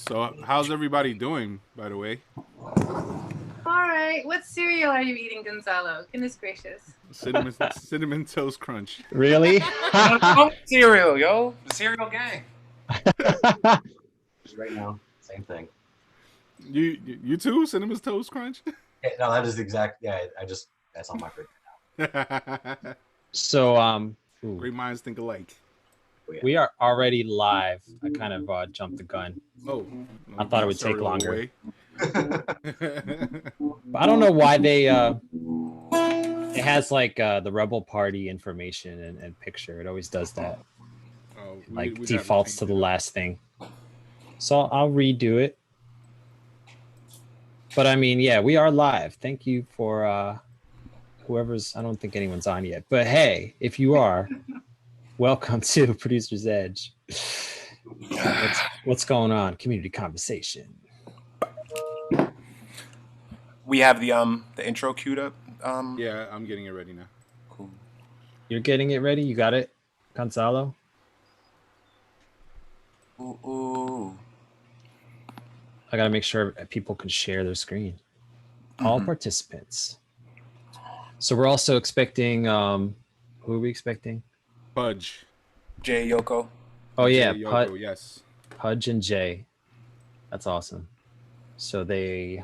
So, how's everybody doing, by the way? All right. What cereal are you eating, Gonzalo? Goodness gracious. Cinnamon Toast Crunch. Really? Cereal, yo. The cereal gang. Right now, same thing. You too? Cinnamon Toast Crunch? Yeah, no, that is exact. Yeah, that's on my fridge now. So, Great minds think alike. Oh, yeah. we are already live. I kind of jumped the gun. Oh, I thought it would take longer. Away. But I don't know why they. It has like the Rebel Party information and picture. It always does that. Oh, We gotta defaults change to it the up. last thing. So I'll redo it. But I mean, yeah, we are live. Thank you for whoever's. I don't think anyone's on yet. But hey, if you are, welcome to Producer's Edge. What's going on? Community conversation. We have the intro queued up. Yeah, I'm getting it ready now. Cool. You're getting it ready? You got it, Gonzalo? Ooh. I gotta make sure people can share their screen. All participants. So we're also expecting who are we expecting? P.U.D.G.E. Jai Yoko. Oh yeah, Jai Yoko, yes. P.U.D.G.E and Jai. That's awesome. So they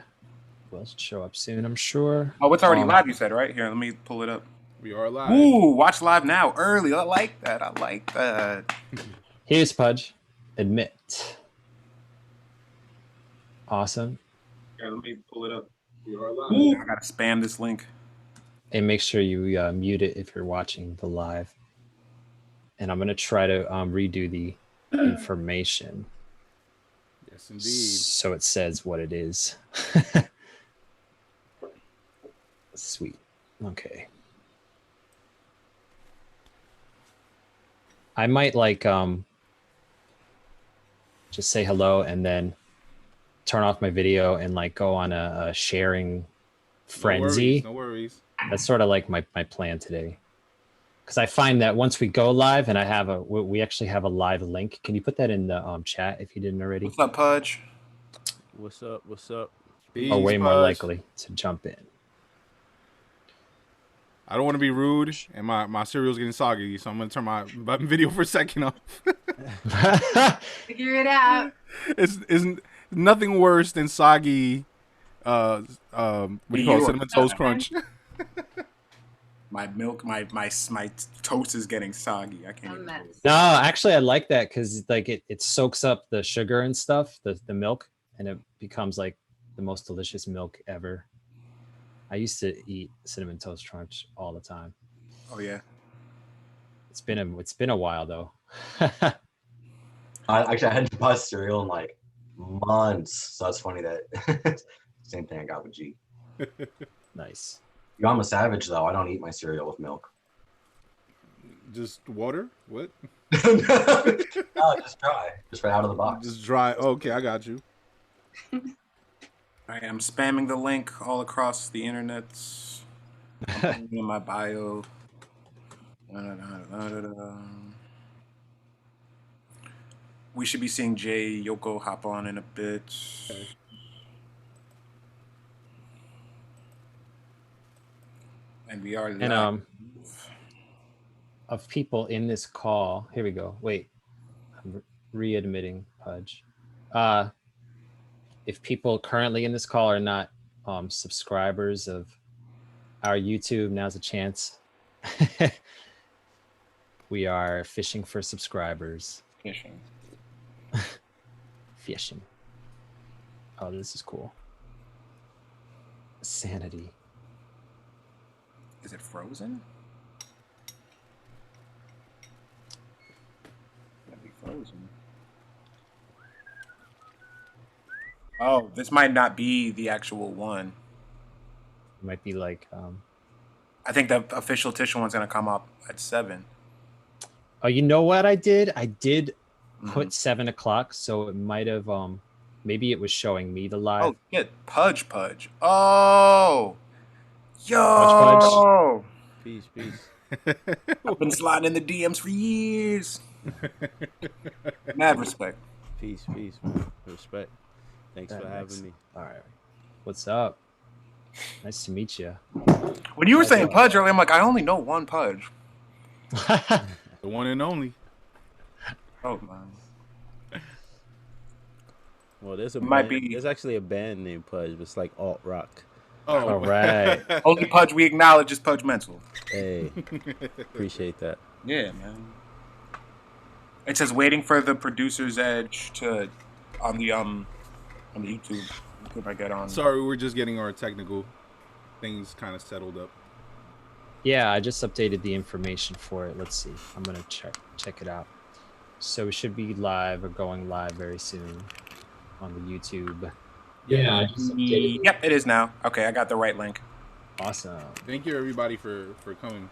will show up soon, I'm sure. Oh, it's already live, you said, right? Here, let me pull it up. We are live. Ooh, watch live now, early. I like that. Here's P.U.D.G.E. Admit. Awesome. Yeah, let me pull it up. We are live. Ooh, I gotta spam this link. And make sure you mute it if you're watching the live. And I'm gonna try to redo the information. Yes, indeed. So it says what it is. Sweet. Okay. I might like just say hello and then turn off my video and like go on a sharing frenzy. No worries. That's sort of like my plan today. Because I find that once we go live and we actually have a live link. Can you put that in the chat if you didn't already? What's up, Pudge? What's up? What's up? Peace, Are way more Pudge. likely to jump in. I don't want to be rude, and my cereal's getting soggy, so I'm gonna turn my video for a second off. Figure it out. It's nothing worse than soggy. What do you call it? Cinnamon Toast Crunch. My milk, my toast is getting soggy. I can't A even. mess. No, actually, I like that because like it soaks up the sugar and stuff, the milk, and it becomes like the most delicious milk ever. I used to eat Cinnamon Toast Crunch all the time. Oh yeah. It's been a while though. I hadn't bought cereal in like months, so that's funny that same thing I got with G. Nice. Yo, I'm a savage though. I don't eat my cereal with milk. Just water? What? No, just dry, just right out of the box. Just dry. Okay, I got you. I am spamming the link all across the internet. I'm putting it in my bio. We should be seeing Jai Yoko hop on in a bit. Okay. And we are live. And of people in this call, here we go. Wait, I'm readmitting P.U.D.G.E. If people currently in this call are not subscribers of our YouTube, now's a chance. We are fishing for subscribers. Fishing. Oh, this is cool. Sanity. Is it frozen? That'd be frozen. Oh, this might not be the actual one. It might be like I think the official Tisha one's gonna come up at 7. oh, you know what I did? I did put 7 o'clock, so it might have maybe it was showing me the live. Oh, yeah, Pudge. Oh, Pudge. Peace. I've been sliding in the DMs for years. Mad respect. Peace. Respect. Thanks for having me. All right. What's up? Nice to meet you. When you were saying Pudge earlier, I'm like, I only know one Pudge. The one and only. Oh man. Well, there's a Might band, be- there's actually a band named Pudge, but it's like alt rock. Oh, All right. Only Pudge we acknowledge is PUDGEmcee. Hey, appreciate that. Yeah, man. It says waiting for the producer's edge to on the YouTube. If I get on. Sorry, we're just getting our technical things kind of settled up. Yeah, I just updated the information for it. Let's see. I'm gonna check it out. So we should be live or going live very soon on the YouTube. Yeah, I just updated it. Yep, it is now. Okay, I got the right link. Awesome. Thank you everybody for coming.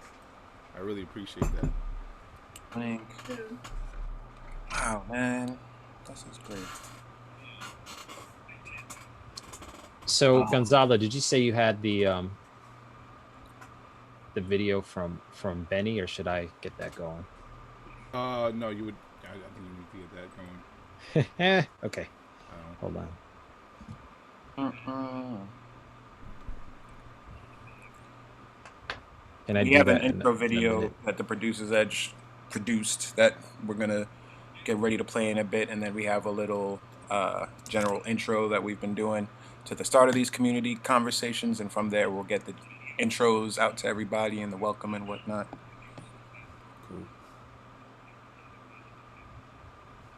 I really appreciate that. Link. Wow, man, this is great. So Gonzalo, did you say you had the video from Benny, or should I get that going? No, you would. I think you need to get that going. Okay. Hold on. Can I We do have an that in intro a video minute? that the producer's edge produced that we're gonna get ready to play in a bit, and then we have a little general intro that we've been doing to the start of these community conversations, and from there we'll get the intros out to everybody and the welcome and whatnot. Cool.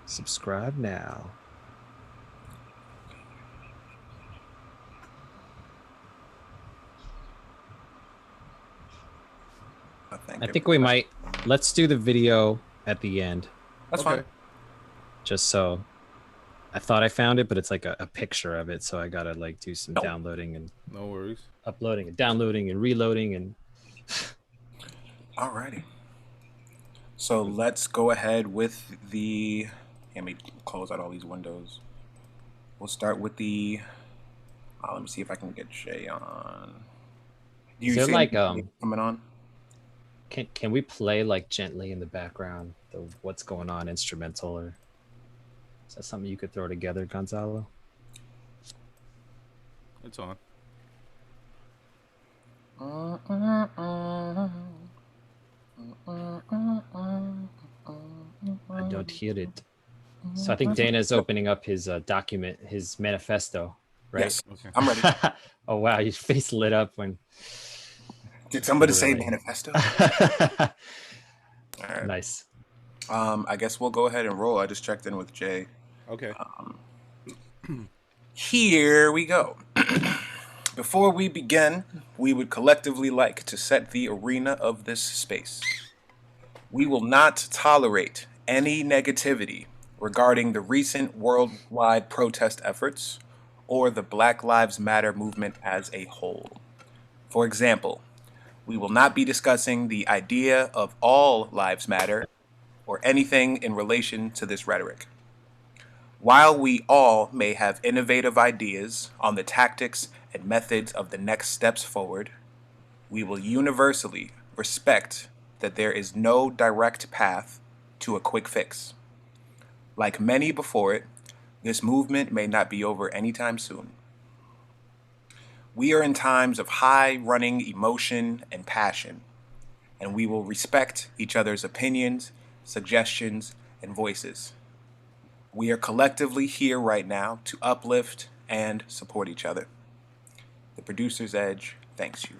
Subscribe now. I think we might. Let's do the video at the end. That's fine. Just so. I thought I found it, but it's like a picture of it, so I gotta like do some downloading and No worries. uploading and downloading and reloading and. Alrighty. So let's go ahead with the. Let me close out all these windows. We'll start with the. Let me see if I can get Jay on. Do you Is there see like anything coming on? Can we play like gently in the background the what's going on instrumental, or is that something you could throw together, Gonzalo? It's on. I don't hear it. So I think Dana's opening up his document, his manifesto, right? Yes, Okay. I'm ready. Oh wow, your face lit up when. Did somebody say Really? manifesto? All right. Nice. I guess we'll go ahead and roll. I just checked in with Jay. Okay. Here we go. Before we begin, we would collectively like to set the arena of this space. We will not tolerate any negativity regarding the recent worldwide protest efforts or the Black Lives Matter movement as a whole. For example, we will not be discussing the idea of all lives matter or anything in relation to this rhetoric. While we all may have innovative ideas on the tactics and methods of the next steps forward, we will universally respect that there is no direct path to a quick fix. Like many before it, this movement may not be over anytime soon. We are in times of high running emotion and passion, and we will respect each other's opinions, suggestions, and voices. We are collectively here right now to uplift and support each other. The Producer's Edge thanks you.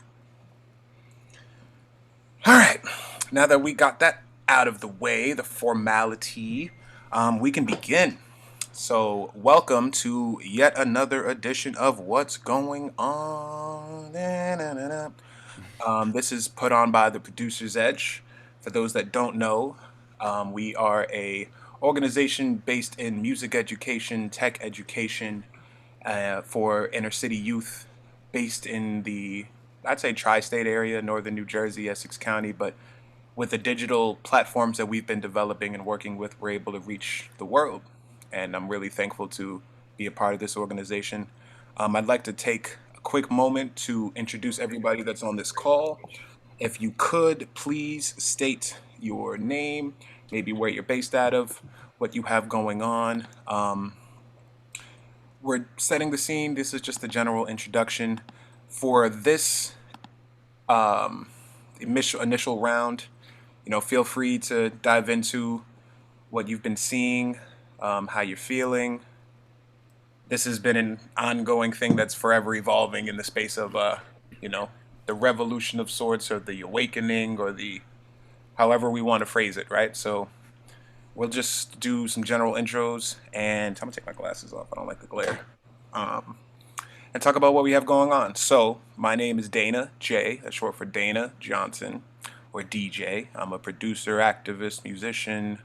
All right, now that we got that out of the way, the formality, we can begin. So, welcome to yet another edition of What's Going On. This is put on by the Producer's Edge. For those that don't know, we are a organization based in music education, tech education for inner city youth, based in the, I'd say, tri-state area, northern New Jersey, Essex County, but with the digital platforms that we've been developing and working with, we're able to reach the world. And I'm really thankful to be a part of this organization. I'd like to take a quick moment to introduce everybody that's on this call. If you could, please state your name, maybe where you're based out of, what you have going on. we're setting the scene. This is just a general introduction for this initial round. Feel free to dive into what you've been seeing, how you're feeling. This has been an ongoing thing that's forever evolving in the space of, the revolution of sorts, or the awakening, or the however we want to phrase it, right? So we'll just do some general intros, and I'm gonna take my glasses off. I don't like the glare. And talk about what we have going on. So my name is Dana J. That's short for Dana Johnson, or DJ. I'm a producer, activist, musician,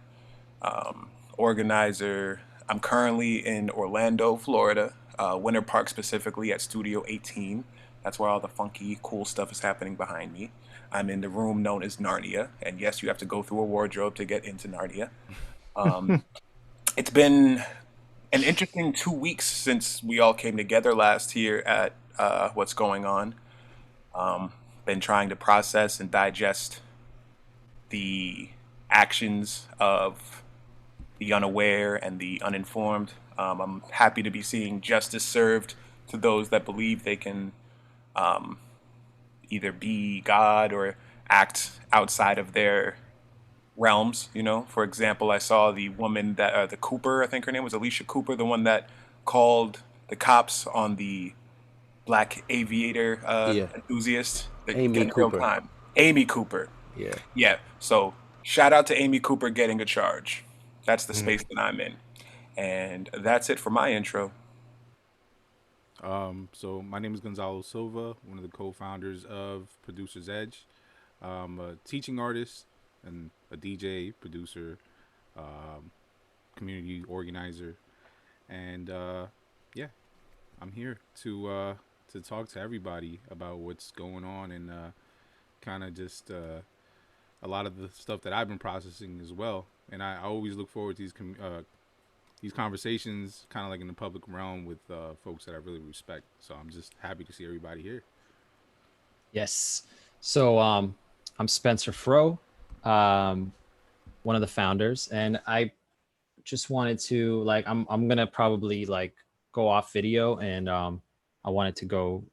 organizer. I'm currently in Orlando, Florida, Winter Park specifically at Studio 18. That's where all the funky, cool stuff is happening behind me. I'm in the room known as Narnia, and yes, you have to go through a wardrobe to get into Narnia. It's been an interesting 2 weeks since we all came together last here at What's Going On. Been trying to process and digest the actions of the unaware and the uninformed. I'm happy to be seeing justice served to those that believe they can either be God or act outside of their realms. For example, I saw the woman that the Cooper, I think her name was Alicia Cooper, the one that called the cops on the black aviator Yeah. enthusiast. Amy Getting real Cooper. time. Amy Cooper. Yeah. Yeah. So shout out to Amy Cooper getting a charge. That's the space that I'm in. And that's it for my intro. So my name is Gonzalo Silva, one of the co-founders of Producer's Edge. I'm a teaching artist and a DJ, producer, community organizer, and yeah, I'm here to talk to everybody about what's going on, and kind of just a lot of the stuff that I've been processing as well. And I always look forward to these conversations, kind of like in the public realm, with folks that I really respect. So I'm just happy to see everybody here. Yes. So I'm Spencer Froh, one of the founders, and I just wanted to I'm gonna probably go off video, and I wanted to go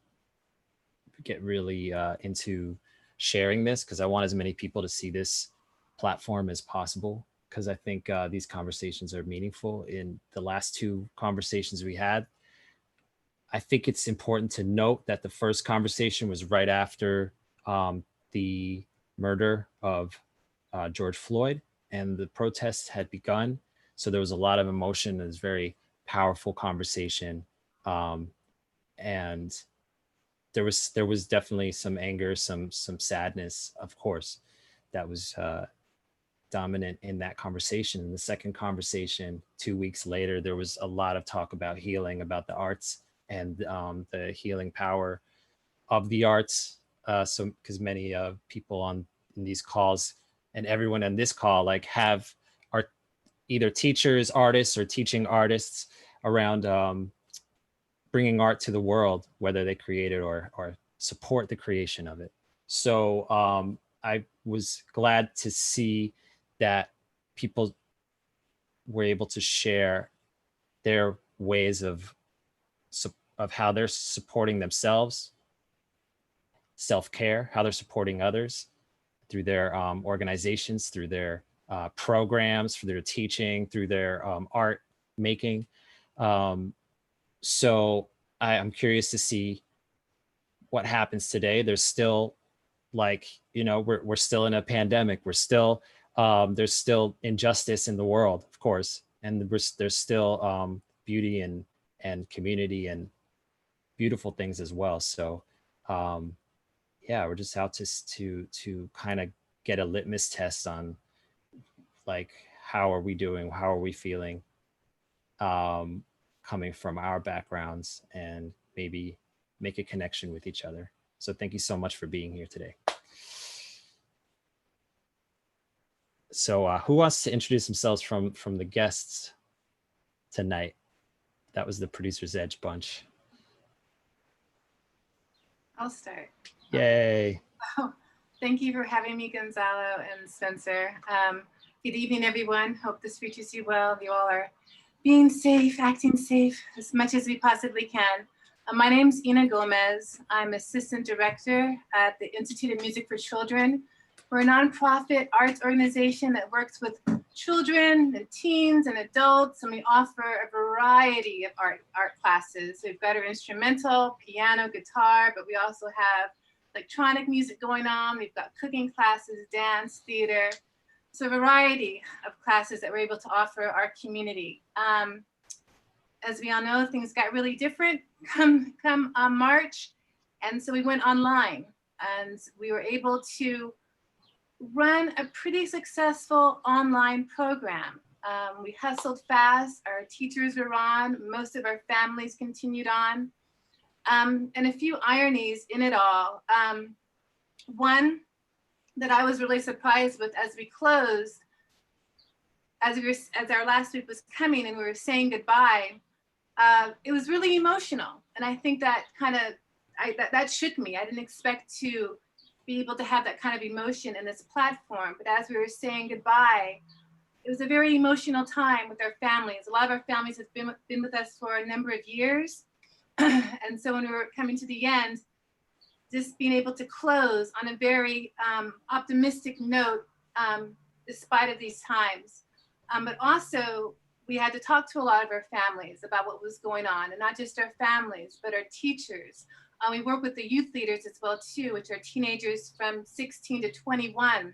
get really into sharing this because I want as many people to see this platform as possible, because I think these conversations are meaningful. In the last two conversations we had, I think it's important to note that the first conversation was right after the murder of George Floyd, and the protests had begun. So there was a lot of emotion. It was a very powerful conversation, and there was definitely some anger, some sadness, of course, that was dominant in that conversation. In the second conversation, 2 weeks later, there was a lot of talk about healing, about the arts, and the healing power of the arts. So because many people in these calls, and everyone on this call, are either teachers, artists, or teaching artists around bringing art to the world, whether they create it or support the creation of it. So I was glad to see that people were able to share their ways of how they're supporting themselves, self-care, how they're supporting others through their organizations, through their programs, through their teaching, through their art making. So I'm curious to see what happens today. There's still we're still in a pandemic. We're still there's still injustice in the world, of course, and there's still beauty and community and beautiful things as well. So yeah, we're just out to kind of get a litmus test on how are we doing, how are we feeling, coming from our backgrounds, and maybe make a connection with each other. So thank you so much for being here today. So who wants to introduce themselves from the guests tonight? That was the Producer's Edge bunch. I'll start. Yay. Oh, thank you for having me, Gonzalo and Spencer. Good evening, everyone. Hope this reaches you well. You all are being safe, acting safe as much as we possibly can. My name's Ena Gomez. I'm Assistant Director at the Institute of Music for Children. We're a nonprofit arts organization that works with children and teens and adults, and we offer a variety of art classes. We've got our instrumental, piano, guitar, but we also have electronic music going on. We've got cooking classes, dance, theater. So a variety of classes that we're able to offer our community. As we all know, things got really different come March. And so we went online and we were able to run a pretty successful online program. We hustled fast, our teachers were on, most of our families continued on. And a few ironies in it all. One that I was really surprised with as we closed, as our last week was coming and we were saying goodbye, it was really emotional. And I think that kind of, that shook me. I didn't expect to be able to have that kind of emotion in this platform. But as we were saying goodbye, it was a very emotional time with our families. A lot of our families have been with us for a number of years. And so when we were coming to the end, just being able to close on a very optimistic note, despite of these times. But also, we had to talk to a lot of our families about what was going on, and not just our families, but our teachers. We work with the youth leaders as well too, which are teenagers from 16 to 21,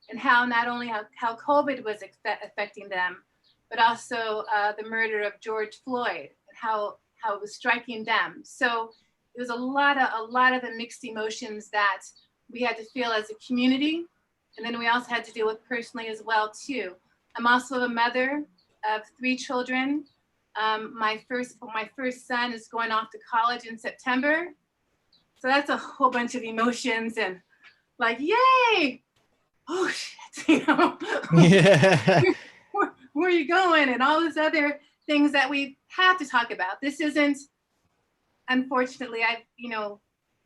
and how not only how COVID was affecting them, but also the murder of George Floyd and how it was striking them. So it was a lot of the mixed emotions that we had to feel as a community, and then we also had to deal with personally as well too. I'm also a mother of 3 children. My first son is going off to college in September. So that's a whole bunch of emotions and like, yay! Oh shit, you know, Yeah. where are you going? And all those other things that we have to talk about. This isn't, unfortunately,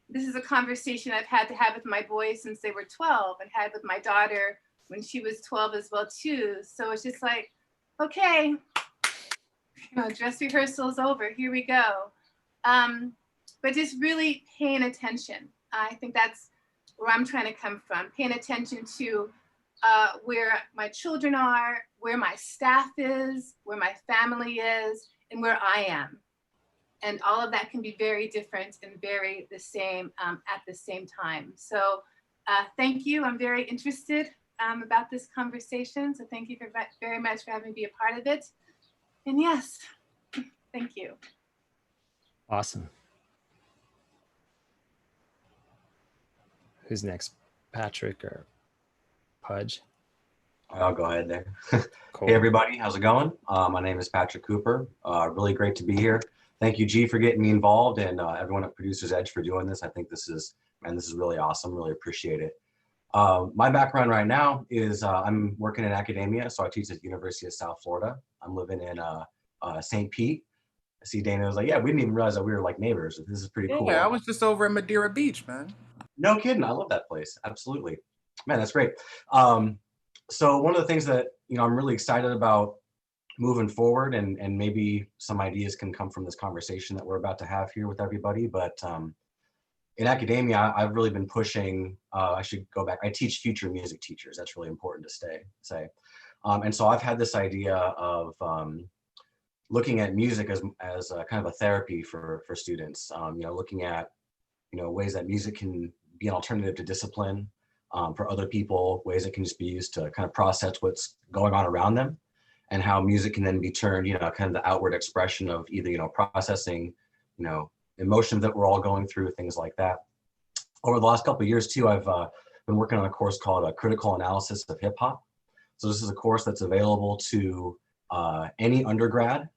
this is a conversation I've had to have with my boys since they were 12 and had with my daughter when she was 12 as well too. So it's just like, okay, dress rehearsal is over, here we go. But just really paying attention. I think that's where I'm trying to come from, paying attention to where my children are, where my staff is, where my family is, and where I am. And all of that can be very different and very the same at the same time. So thank you. I'm very interested about this conversation. So thank you very much for having me be a part of it. And yes, thank you. Awesome. Who's next? Patrick or Pudge? I'll go ahead there. Cool. Hey everybody, how's it going? My name is Patrick Cooper. Really great to be here. Thank you, G, for getting me involved, and everyone at Producers Edge for doing this. I think this is really awesome. Really appreciate it. My background right now is I'm working in academia, so I teach at the University of South Florida. I'm living in St. Pete. I see Dana was like, yeah, we didn't even realize that we were like neighbors. This is pretty cool. Yeah, I was just over at Madeira Beach, man. No kidding. I love that place. Absolutely. Man, that's great. So one of the things that, I'm really excited about moving forward, and maybe some ideas can come from this conversation that we're about to have here with everybody. But in academia, I've really been pushing, I should go back. I teach future music teachers. That's really important to say. And so I've had this idea of looking at music as a kind of a therapy for students, looking at, ways that music can be an alternative to discipline for other people, ways it can just be used to kind of process what's going on around them, and how music can then be turned, kind of the outward expression of either, processing, emotions that we're all going through, things like that. Over the last couple of years too, I've been working on a course called Critical Analysis of Hip Hop. So this is a course that's available to any undergrad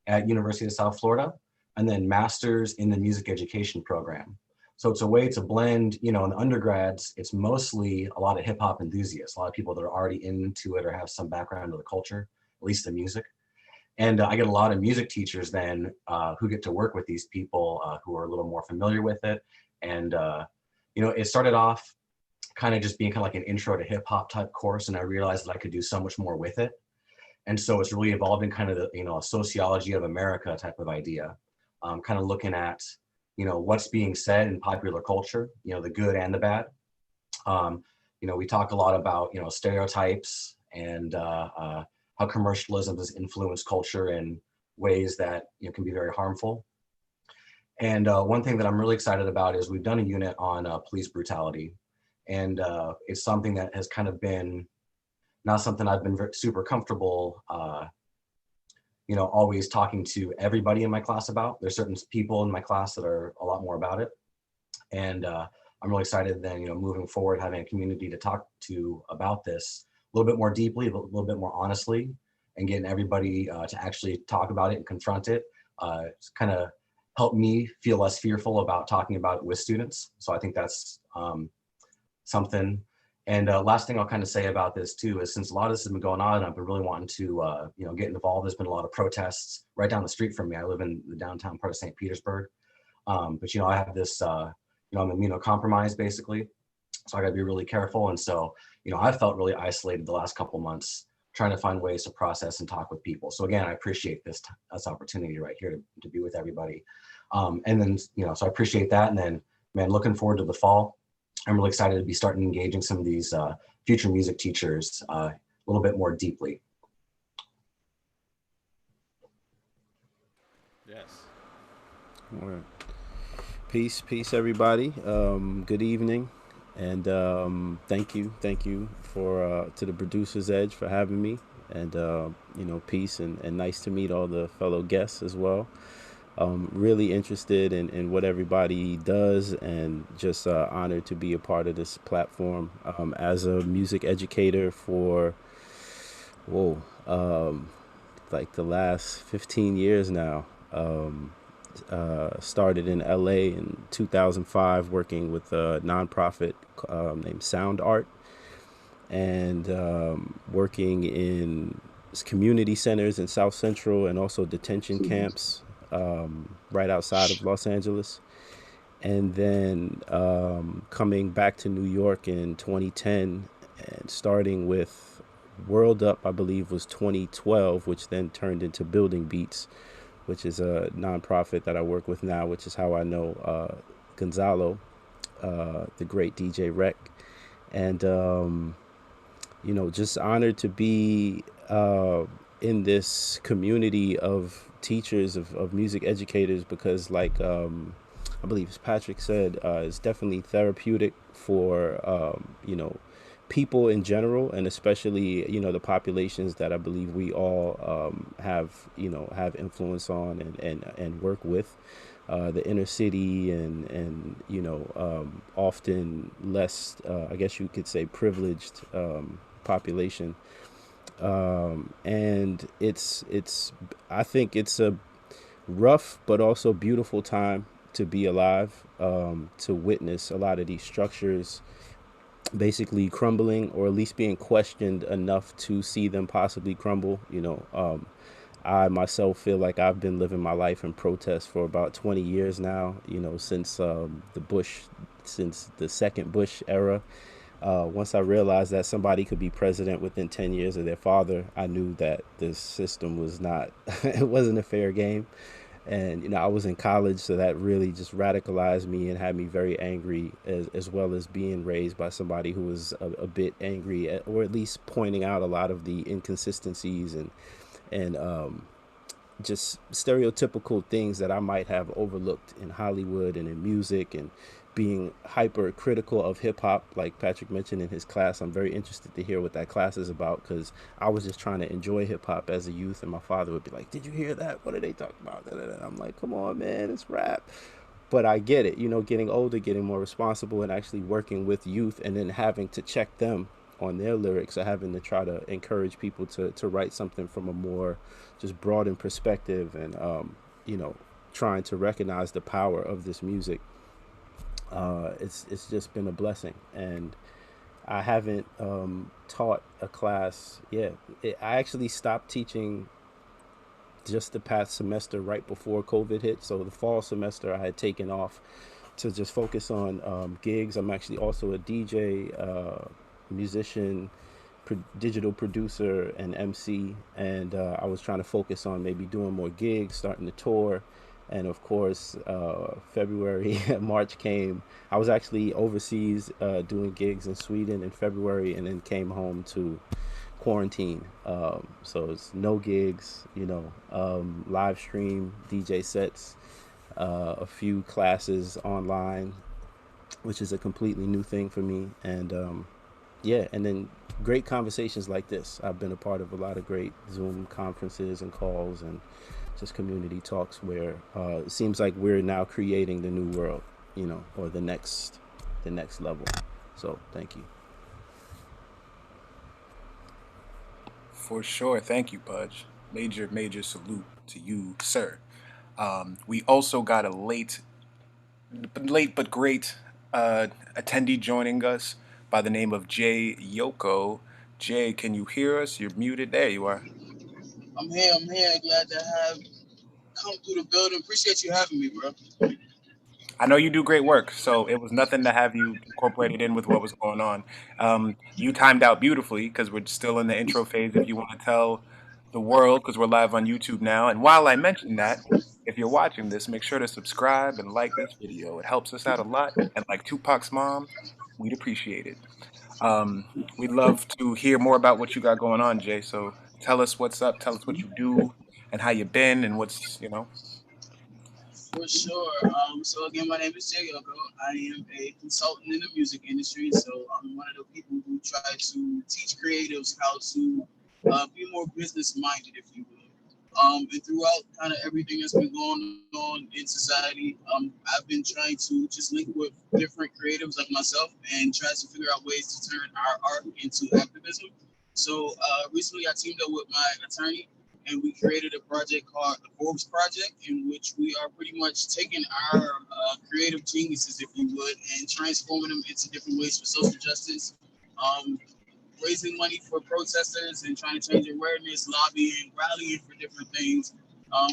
at University of South Florida, and then masters in the music education program. So it's a way to blend, in the undergrads, it's mostly a lot of hip hop enthusiasts, a lot of people that are already into it or have some background in the culture, at least the music. And I get a lot of music teachers then who get to work with these people who are a little more familiar with it. And, it started off kind of just being kind of like an intro to hip hop type course. And I realized that I could do so much more with it. And so it's really evolved in kind of the, a sociology of America type of idea, kind of looking at, what's being said in popular culture, the good and the bad. We talk a lot about, stereotypes and how commercialism has influenced culture in ways that can be very harmful. And one thing that I'm really excited about is we've done a unit on police brutality. And it's something that has kind of been not something I've been super comfortable, always talking to everybody in my class about. There's certain people in my class that are a lot more about it. And I'm really excited then, moving forward, having a community to talk to about this a little bit more deeply, a little bit more honestly, and getting everybody to actually talk about it and confront it. It's kind of helped me feel less fearful about talking about it with students. So I think that's something. And last thing I'll kind of say about this too is since a lot of this has been going on, I've been really wanting to get involved. There's been a lot of protests right down the street from me. I live in the downtown part of St. Petersburg. But I have this, I'm immunocompromised basically. So I gotta be really careful. And so, I felt really isolated the last couple months trying to find ways to process and talk with people. So again, I appreciate this opportunity right here to be with everybody. And then, so I appreciate that. And then, man, looking forward to the fall. I'm really excited to be starting engaging some of these future music teachers a little bit more deeply. Yes. All right. Peace, everybody. Good evening, and thank you for to the Producer's Edge for having me, and peace and nice to meet all the fellow guests as well. Really interested in what everybody does, and just honored to be a part of this platform as a music educator for like the last 15 years now. Started in LA in 2005 working with a nonprofit named Sound Art, and working in community centers in South Central and also detention camps right outside of Los Angeles. And then coming back to New York in 2010 and starting with World Up, I believe was 2012, which then turned into Building Beats, which is a nonprofit that I work with now, which is how I know Gonzalo, the great DJ Rec. And, just honored to be in this community of teachers, of music educators, because like I believe Patrick said, it's definitely therapeutic for, people in general, and especially, the populations that I believe we all have influence on and work with, the inner city and often less, I guess you could say, privileged population. And I think it's a rough but also beautiful time to be alive, to witness a lot of these structures basically crumbling, or at least being questioned enough to see them possibly crumble. I myself feel like I've been living my life in protest for about 20 years now, since since the second Bush era. Once I realized that somebody could be president within 10 years of their father, I knew that this system was not, it wasn't a fair game. And, I was in college, so that really just radicalized me and had me very angry, as well as being raised by somebody who was a bit angry, or at least pointing out a lot of the inconsistencies and just stereotypical things that I might have overlooked in Hollywood and in music, and being hyper critical of hip hop, like Patrick mentioned in his class. I'm very interested to hear what that class is about, because I was just trying to enjoy hip hop as a youth, and my father would be like, "Did you hear that? What are they talking about?" And I'm like, "Come on, man, it's rap." But I get it, getting older, getting more responsible, and actually working with youth, and then having to check them on their lyrics, or having to try to encourage people to write something from a more just broadened perspective, and trying to recognize the power of this music. It's just been a blessing. And I haven't taught a class. I actually stopped teaching just the past semester, right before COVID hit. So the fall semester I had taken off to just focus on gigs. I'm actually also a DJ, musician, digital producer and MC, and I was trying to focus on maybe doing more gigs, starting to tour. And of course, February, March came. I was actually overseas doing gigs in Sweden in February, and then came home to quarantine. So it's no gigs, live stream DJ sets, a few classes online, which is a completely new thing for me. And yeah, and then great conversations like this. I've been a part of a lot of great Zoom conferences and calls and just community talks where it seems like we're now creating the new world, or the next level. So thank you. For sure. Thank you, Pudge. Major, major salute to you, sir. We also got a late but great attendee joining us by the name of Jai Yoko. Jay, can you hear us? You're muted. There you are. I'm here. I'm here. Glad to have come through the building. Appreciate you having me, bro. I know you do great work, so it was nothing to have you incorporated in with what was going on. You timed out beautifully because we're still in the intro phase. If you want to tell the world, because we're live on YouTube now. And while I mention that, if you're watching this, make sure to subscribe and like this video. It helps us out a lot. And like Tupac's mom, we'd appreciate it. Um, we'd love to hear more about what you got going on, Jay. So tell us what's up. Tell us what you do and how you've been and what's. For sure. So again, my name is Jai Yoko. I am a consultant in the music industry. So I'm one of the people who try to teach creatives how to be more business minded, if you will. And throughout kind of everything that's been going on in society, I've been trying to just link with different creatives like myself and try to figure out ways to turn our art into activism. So recently I teamed up with my attorney and we created a project called the Forbes Project, in which we are pretty much taking our creative geniuses, if you would, and transforming them into different ways for social justice, um, raising money for protesters and trying to change awareness, lobbying, rallying for different things.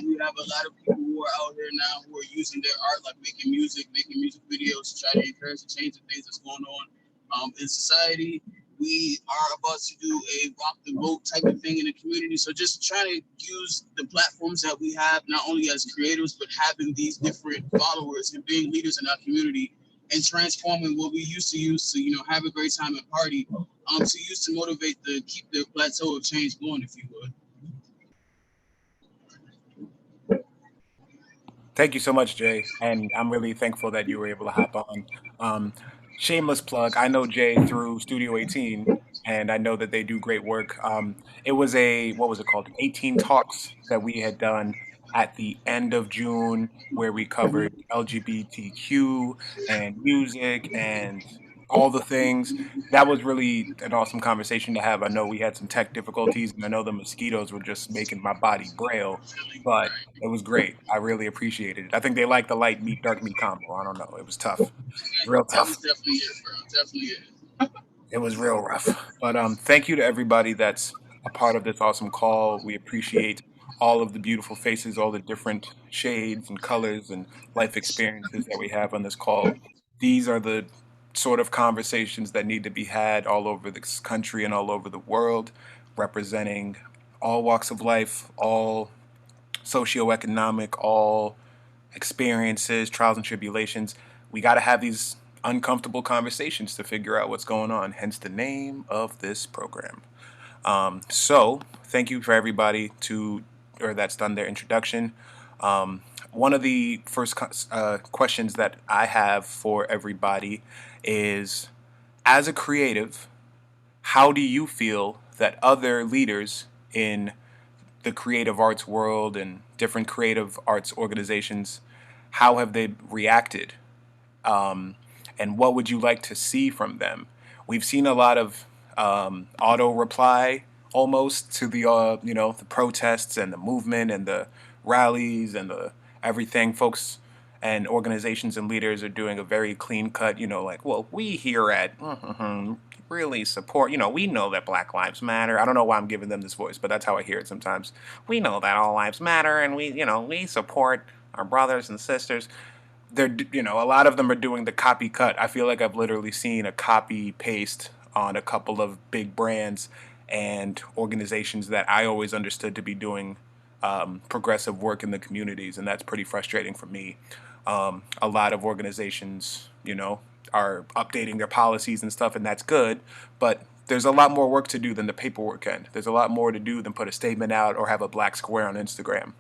We have a lot of people who are out here now who are using their art, like making music videos to try to encourage the change of things that's going on in society. We are about to do a rock the vote type of thing in the community. So just trying to use the platforms that we have, not only as creators, but having these different followers and being leaders in our community and transforming what we used to use to, have a great time and party, to use to motivate to keep the plateau of change going, if you would. Thank you so much, Jay. And I'm really thankful that you were able to hop on. Um, Shameless plug. I know Jay through Studio 18, and I know that they do great work. It was what was it called? 18 talks that we had done at the end of June where we covered LGBTQ and music and all the things. That was really an awesome conversation to have. I know we had some tech difficulties, and I know the mosquitoes were just making my body braille, but it was great. I really appreciated it. I think they liked the light meat, dark meat combo. I don't know. It was tough. It was real That was tough. definitely it, bro. Definitely it. It was real rough. But thank you to everybody that's a part of this awesome call. We appreciate all of the beautiful faces, all the different shades and colors and life experiences that we have on this call. These are the sort of conversations that need to be had all over this country and all over the world, representing all walks of life, all socioeconomic, all experiences, trials and tribulations. We got to have these uncomfortable conversations to figure out what's going on, hence the name of this program. So, thank you for everybody that's done their introduction. One of the first questions that I have for everybody is, as a creative, how do you feel that other leaders in the creative arts world and different creative arts organizations, how have they reacted? Um, and what would you like to see from them? We've seen a lot of auto reply almost to the protests and the movement and the rallies and the everything. Folks and organizations and leaders are doing a very clean cut, like, well, we here at really support, we know that Black Lives Matter. I don't know why I'm giving them this voice, but that's how I hear it sometimes. We know that all lives matter and we support our brothers and sisters. A lot of them are doing the copy cut. I feel like I've literally seen a copy paste on a couple of big brands and organizations that I always understood to be doing progressive work in the communities, and that's pretty frustrating for me. A lot of organizations, are updating their policies and stuff, and that's good, but there's a lot more work to do than the paperwork end. There's a lot more to do than put a statement out or have a black square on Instagram.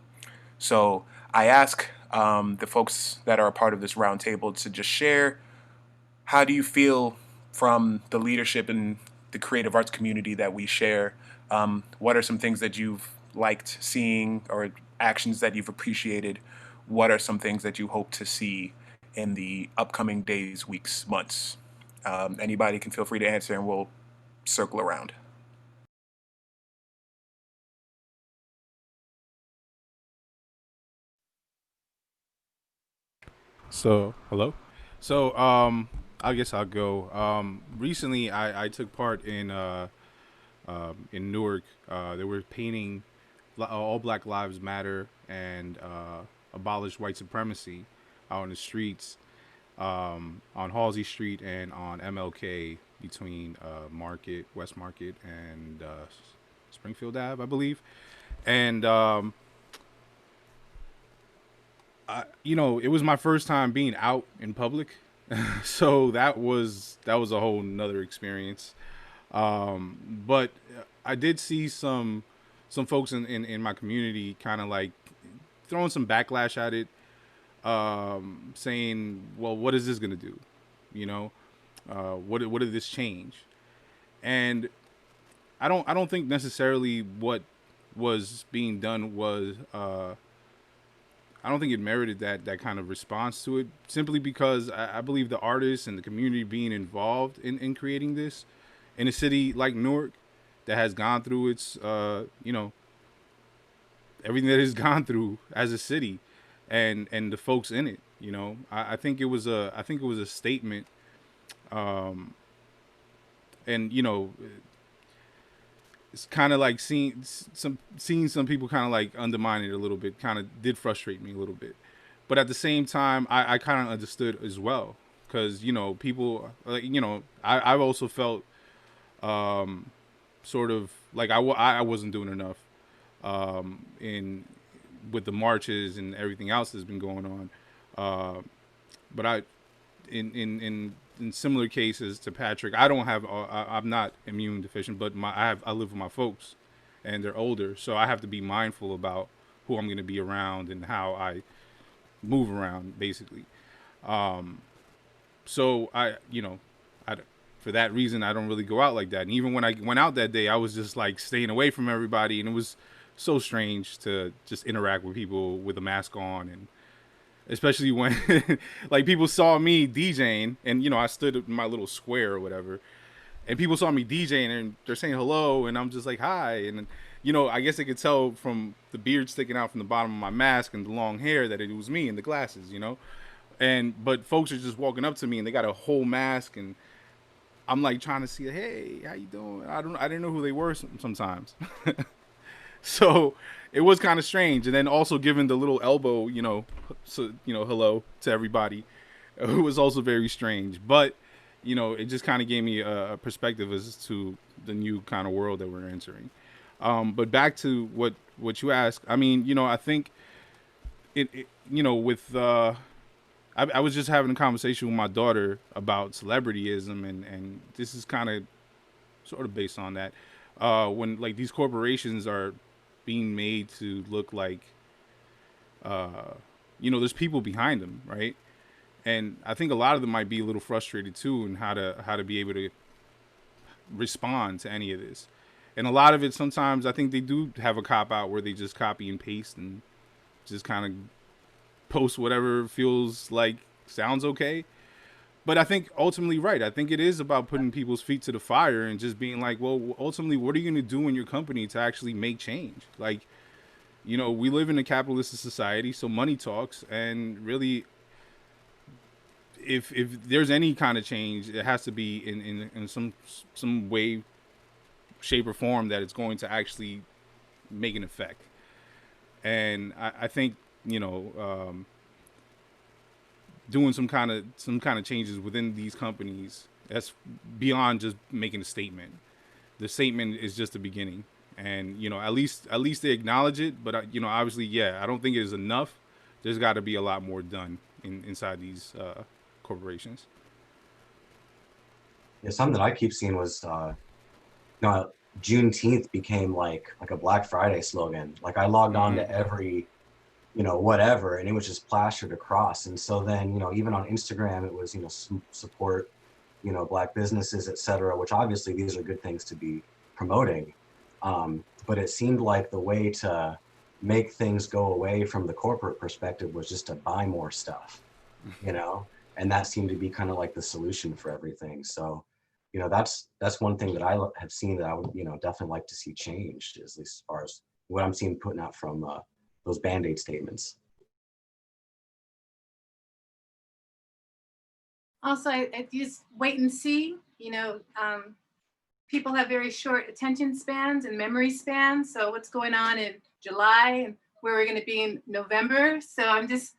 So I ask the folks that are a part of this roundtable to just share, how do you feel from the leadership in the creative arts community that we share? What are some things that you've liked seeing or actions that you've appreciated? What are some things that you hope to see in the upcoming days, weeks, months? Anybody can feel free to answer, and we'll circle around. So, hello. So, I guess I'll go. Recently, I took part in Newark. They were painting "All Black Lives Matter" and "Abolish White Supremacy" out on the streets, on Halsey Street and on MLK between West Market, and Springfield Ave, I believe. And it was my first time being out in public, so that was a whole nother experience. But I did see some folks in my community kind of like throwing some backlash at it, saying, "Well, what is this gonna do? You know, what did this change?" And I don't think necessarily what was being done was I don't think it merited that kind of response to it, simply because I believe the artists and the community being involved in creating this in a city like Newark that has gone through its everything that it's gone through as a city, and the folks in it. I think it was a statement, and it's kind of like seeing some people kind of like undermine it a little bit kind of did frustrate me a little bit. But at the same time, I kind of understood as well, because people, like, I've also felt sort of like I wasn't doing enough in with the marches and everything else that's been going on. But in similar cases to Patrick, I don't have I'm not immune deficient, but I live with my folks, and they're older, so I have to be mindful about who I'm going to be around and how I move around, basically. So I for that reason, I don't really go out like that. And even when I went out that day, I was just like staying away from everybody, and it was so strange to just interact with people with a mask on, and especially when like people saw me DJing, and I stood in my little square or whatever, and people saw me DJing and they're saying hello, and I'm just like, hi. And I guess they could tell from the beard sticking out from the bottom of my mask and the long hair that it was me and the glasses. And but folks are just walking up to me and they got a whole mask, and I'm like trying to see, hey, how you doing? I didn't know who they were sometimes. So it was kind of strange. And then also giving the little elbow, hello to everybody, it was also very strange. But it just kind of gave me a perspective as to the new kind of world that we're entering. But back to what you asked. I mean, I think with I was just having a conversation with my daughter about celebrityism, and this is kind of sort of based on that. When like these corporations are being made to look like, there's people behind them, right? And I think a lot of them might be a little frustrated too, in how to be able to respond to any of this. And a lot of it, sometimes I think they do have a cop out where they just copy and paste and just kind of post whatever feels like sounds okay. But I think ultimately, right, I think it is about putting people's feet to the fire and just being like, well, ultimately, what are you going to do in your company to actually make change? Like, we live in a capitalist society, so money talks. And really, if there's any kind of change, it has to be in some way, shape, or form that it's going to actually make an effect. And I think, doing some kind of changes within these companies That's beyond just making a statement. The statement is just the beginning, and at least they acknowledge it. But obviously, yeah, I don't think it is enough. There's got to be a lot more done inside these corporations. Yeah, something that I keep seeing was Juneteenth became like a Black Friday slogan. Like I logged on Mm-hmm. to every whatever, and it was just plastered across. And so then even on Instagram, it was support Black businesses, etc. Which obviously these are good things to be promoting. But it seemed like the way to make things go away from the corporate perspective was just to buy more stuff, and that seemed to be kind of like the solution for everything. So, that's one thing that I have seen that I would, definitely like to see changed, at least as far as what I'm seeing putting out from those Band-Aid statements. Also, I just wait and see. People have very short attention spans and memory spans. So what's going on in July and where we're going to be in November. So I'm just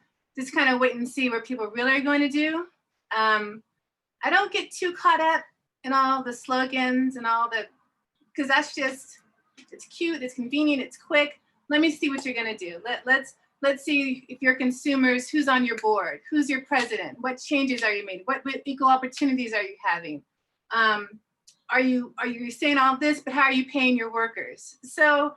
kind of wait and see where people really are going to do. I don't get too caught up in all the slogans and all the, because that's just, it's cute, it's convenient, it's quick. Let me see what you're going to do. Let's see if you're consumers, who's on your board, who's your president, what changes are you making, what equal opportunities are you having? Are you saying all this, but how are you paying your workers? So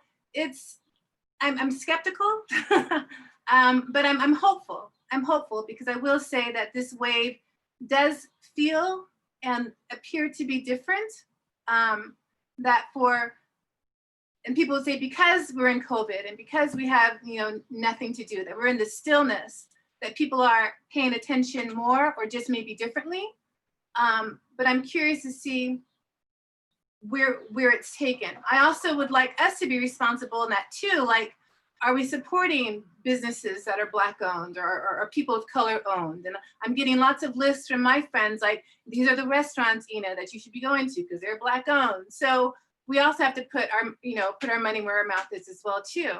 I'm skeptical, but I'm hopeful. I'm hopeful because I will say that this wave does feel and appear to be different. And people say because we're in COVID and because we have nothing to do, that we're in the stillness, that people are paying attention more or just maybe differently. But I'm curious to see where it's taken. I also would like us to be responsible in that too. Like, are we supporting businesses that are Black owned or people of color owned? And I'm getting lots of lists from my friends, like, these are the restaurants, that you should be going to because they're Black owned. So we also have to put our money where our mouth is as well too.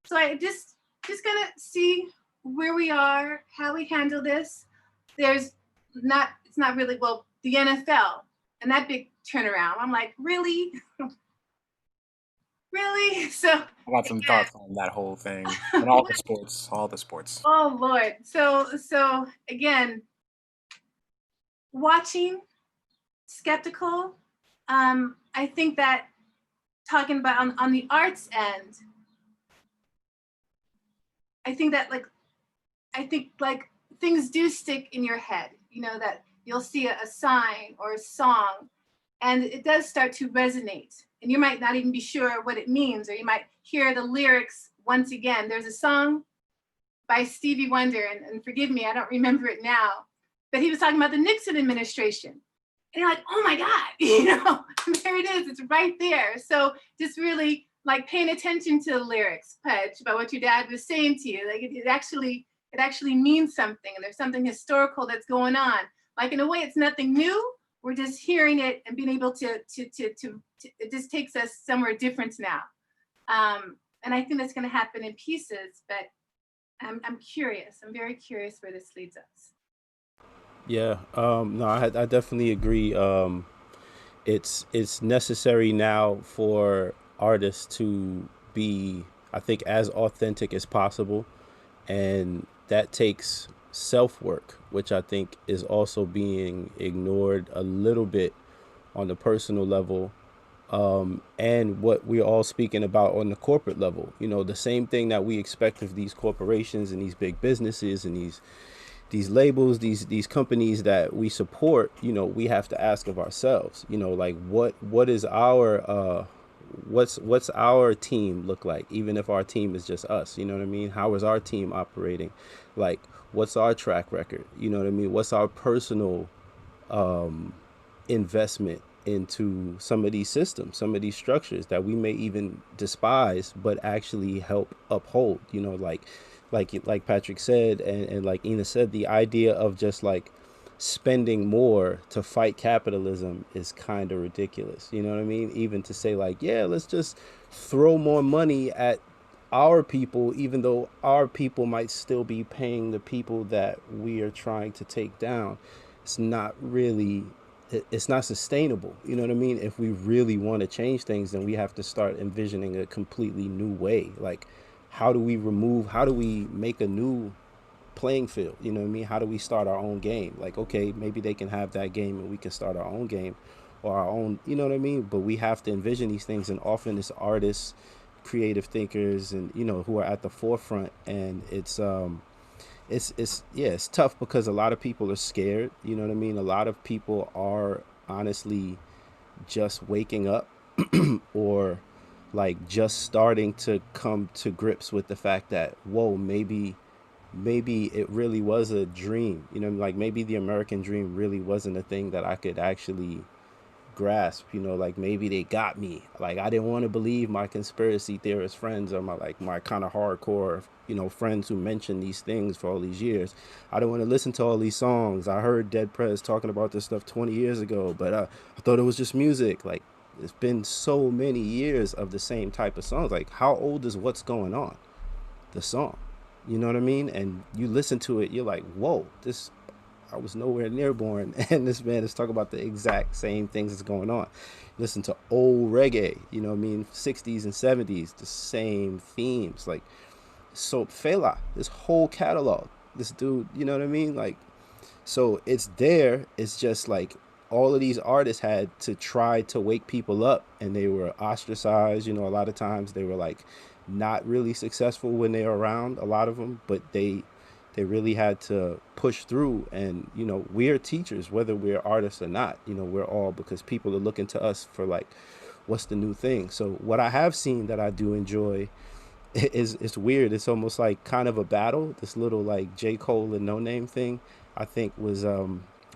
So I just gonna see where we are, how we handle this. It's not really, well, the NFL and that big turnaround. I'm like, really? Really? So I got some thoughts on that whole thing and all the sports, Oh Lord. So again, watching, skeptical. I think that talking about on the arts end, I think things do stick in your head, that you'll see a sign or a song and it does start to resonate. And you might not even be sure what it means, or you might hear the lyrics once again. There's a song by Stevie Wonder, and forgive me, I don't remember it now, but he was talking about the Nixon administration. And you're like, oh my God, there it is, it's right there. So just really like paying attention to the lyrics, Pudge, about what your dad was saying to you. Like it actually means something, and there's something historical that's going on. Like in a way, it's nothing new. We're just hearing it and being able to it just takes us somewhere different now. And I think that's going to happen in pieces, but I'm curious. I'm very curious where this leads us. Yeah, no, I definitely agree. It's necessary now for artists to be, I think, as authentic as possible, and that takes self-work, which I think is also being ignored a little bit on the personal level, and what we're all speaking about on the corporate level. The same thing that we expect of these corporations and these big businesses and these labels, these companies that we support, we have to ask of ourselves, like what is our what's our team look like, even if our team is just us, you know what I mean? How is our team operating? Like, what's our track record? You know what I mean? What's our personal investment into some of these systems, some of these structures that we may even despise, but actually help uphold, like Patrick said, and like Ena said, the idea of just like spending more to fight capitalism is kind of ridiculous. You know what I mean? Even to say like, yeah, let's just throw more money at our people, even though our people might still be paying the people that we are trying to take down. it's not really, it's not sustainable. You know what I mean? If we really want to change things, then we have to start envisioning a completely new way. Like, how do we make a new playing field? You know what I mean? How do we start our own game? Like, okay, maybe they can have that game and we can start our own game or our own, you know what I mean? But we have to envision these things, and often it's artists, creative thinkers, and who are at the forefront. And it's yeah, it's tough because a lot of people are scared. You know what I mean? A lot of people are honestly just waking up or like just starting to come to grips with the fact that, whoa, maybe it really was a dream. Like maybe the American dream really wasn't a thing that I could actually grasp. Like maybe they got me. Like I didn't want to believe my conspiracy theorist friends, or my kind of hardcore friends who mentioned these things for all these years. I don't want to listen to all these songs. I heard Dead Prez talking about this stuff 20 years ago, but I thought it was just music. Like, it's been so many years of the same type of songs. Like, how old is What's Going On, the song? You know what I mean? And you listen to it, you're like, whoa, this, I was nowhere near born, and this man is talking about the exact same things that's going on. Listen to old reggae, 60s and 70s, the same themes. Like, so Fela, this whole catalog, this dude, you know what I mean? Like, so it's there. It's just like all of these artists had to try to wake people up, and they were ostracized. A lot of times they were like not really successful when they were around, a lot of them, but they really had to push through. And we're teachers, whether we're artists or not. We're all, because people are looking to us for like, what's the new thing. So what I have seen that I do enjoy is, it's weird, it's almost like kind of a battle. This little like J. Cole and No Name thing, I think was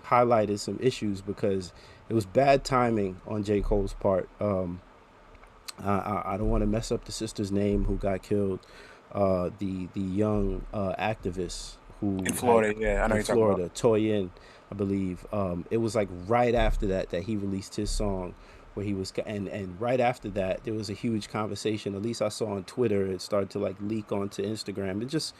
highlighted some issues because it was bad timing on J. Cole's part. I don't want to mess up the sister's name who got killed, the young activist who In Florida, yeah, I know in you're talking about. Florida, Toyin, I believe. It was like right after that he released his song where he was, and right after that there was a huge conversation. At least I saw on Twitter. It started to like leak onto Instagram. It just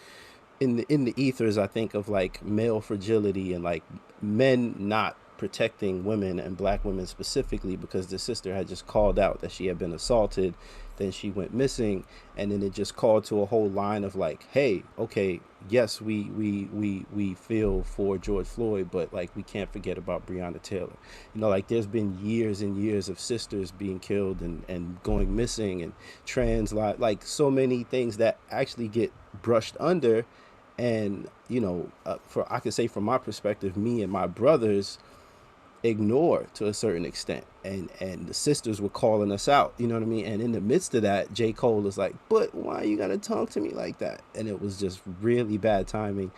in the ethers, I think, of like male fragility and like men not protecting women, and black women specifically, because the sister had just called out that she had been assaulted, then she went missing, and then it just called to a whole line of like, hey, okay, yes, we feel for George Floyd, but like we can't forget about Breonna Taylor. Like there's been years and years of sisters being killed and going missing, and trans like so many things that actually get brushed under. And for, I could say from my perspective, me and my brothers ignore to a certain extent, and the sisters were calling us out, you know what I mean? And in the midst of that, J. Cole is like, but why are you gonna talk to me like that? And it was just really bad timing.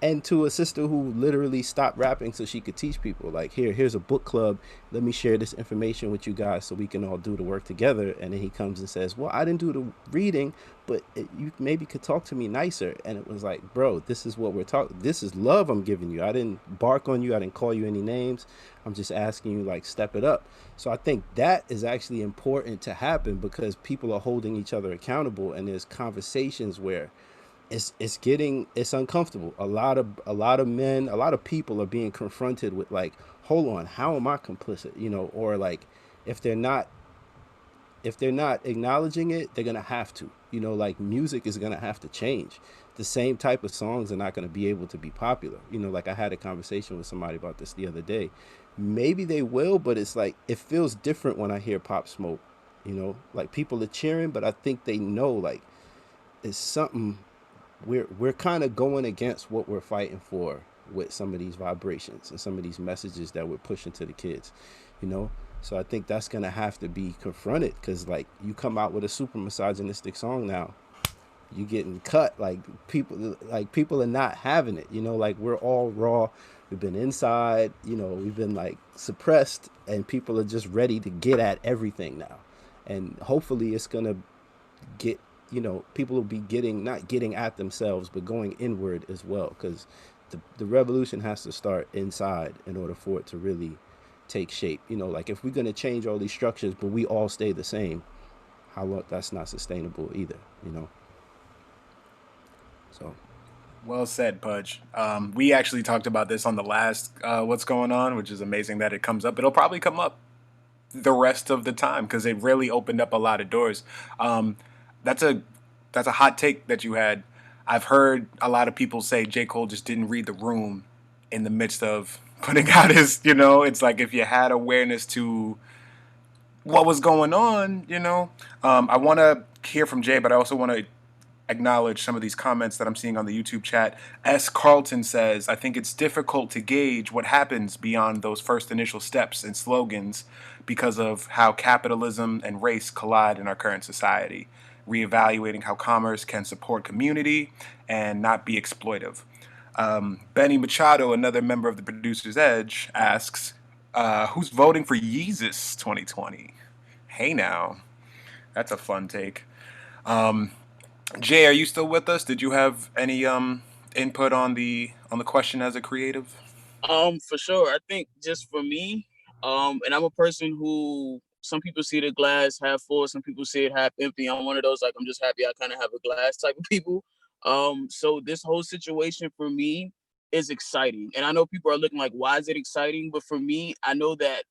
And to a sister who literally stopped rapping so she could teach people, like, here's a book club, let me share this information with you guys so we can all do the work together. And then he comes and says, well, I didn't do the reading, but you maybe could talk to me nicer. And it was like, bro, this is what we're talking, this is love I'm giving you. I didn't bark on you, I didn't call you any names, I'm just asking you, like, step it up. So I think that is actually important to happen, because people are holding each other accountable, and there's conversations where it's uncomfortable. A lot of men, a lot of people are being confronted with like, hold on, how am I complicit? Or like, if they're not acknowledging it, they're gonna have to. Like, music is gonna have to change. The same type of songs are not gonna be able to be popular. Like, I had a conversation with somebody about this the other day. Maybe they will, but it's like, it feels different when I hear Pop Smoke. Like, people are cheering, but I think they know, like, it's something, we're kind of going against what we're fighting for with some of these vibrations and some of these messages that we're pushing to the kids. So I think that's gonna have to be confronted, because like, you come out with a super misogynistic song now, you getting cut. Like, people are not having it. Like, we're all raw, we've been inside, we've been like suppressed, and people are just ready to get at everything now. And hopefully it's gonna get, people will be not getting at themselves, but going inward as well, because the revolution has to start inside in order for it to really take shape. Like, if we're going to change all these structures but we all stay the same, how long? That's not sustainable either. So Well said, Pudge. We actually talked about this on the last What's Going On, which is amazing that it comes up. It'll probably come up the rest of the time because it really opened up a lot of doors. Um, that's a that's a hot take that you had. I've heard a lot of people say J. Cole just didn't read the room in the midst of putting out his, it's like if you had awareness to what was going on, I want to hear from Jay, but I also want to acknowledge some of these comments that I'm seeing on the YouTube chat. S. Carlton says, I think it's difficult to gauge what happens beyond those first initial steps and slogans because of how capitalism and race collide in our current society, reevaluating how commerce can support community and not be exploitive. Benny Machado, another member of the Producer's Edge, asks, who's voting for Yeezus 2020? Hey now, that's a fun take. Jay, are you still with us? Did you have any input on the question as a creative? For sure. I think just for me, and I'm a person who some people see the glass half full, some people see it half empty. I'm one of those like I'm just happy I kind of have a glass type of people. So this whole situation for me is exciting, and I know people are looking like, why is it exciting? But for me, I know that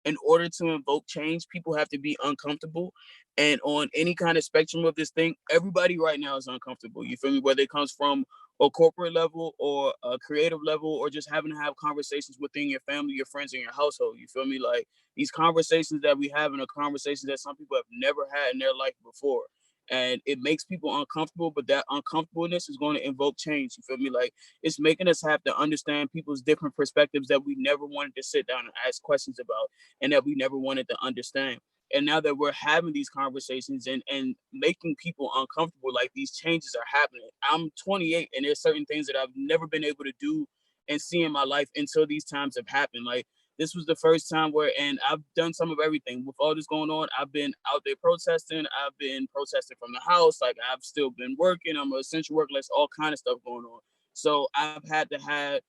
in order to invoke change, people have to be uncomfortable. And on any kind of spectrum of this thing, everybody right now is uncomfortable. You feel me? Whether it comes from a corporate level or a creative level or just having to have conversations within your family, your friends, and your household. You feel me? Like these conversations that we have are conversations that some people have never had in their life before. And it makes people uncomfortable, but that uncomfortableness is going to invoke change. You feel me? Like it's making us have to understand people's different perspectives that we never wanted to sit down and ask questions about and that we never wanted to understand. And now that we're having these conversations and making people uncomfortable, like these changes are happening. I'm 28 and there's certain things that I've never been able to do and see in my life until these times have happened. Like this was the first time where, and I've done some of everything with all this going on. I've been out there protesting. I've been protesting from the house. Like I've still been working. I'm an essential worker. There's all kind of stuff going on. So I've had to have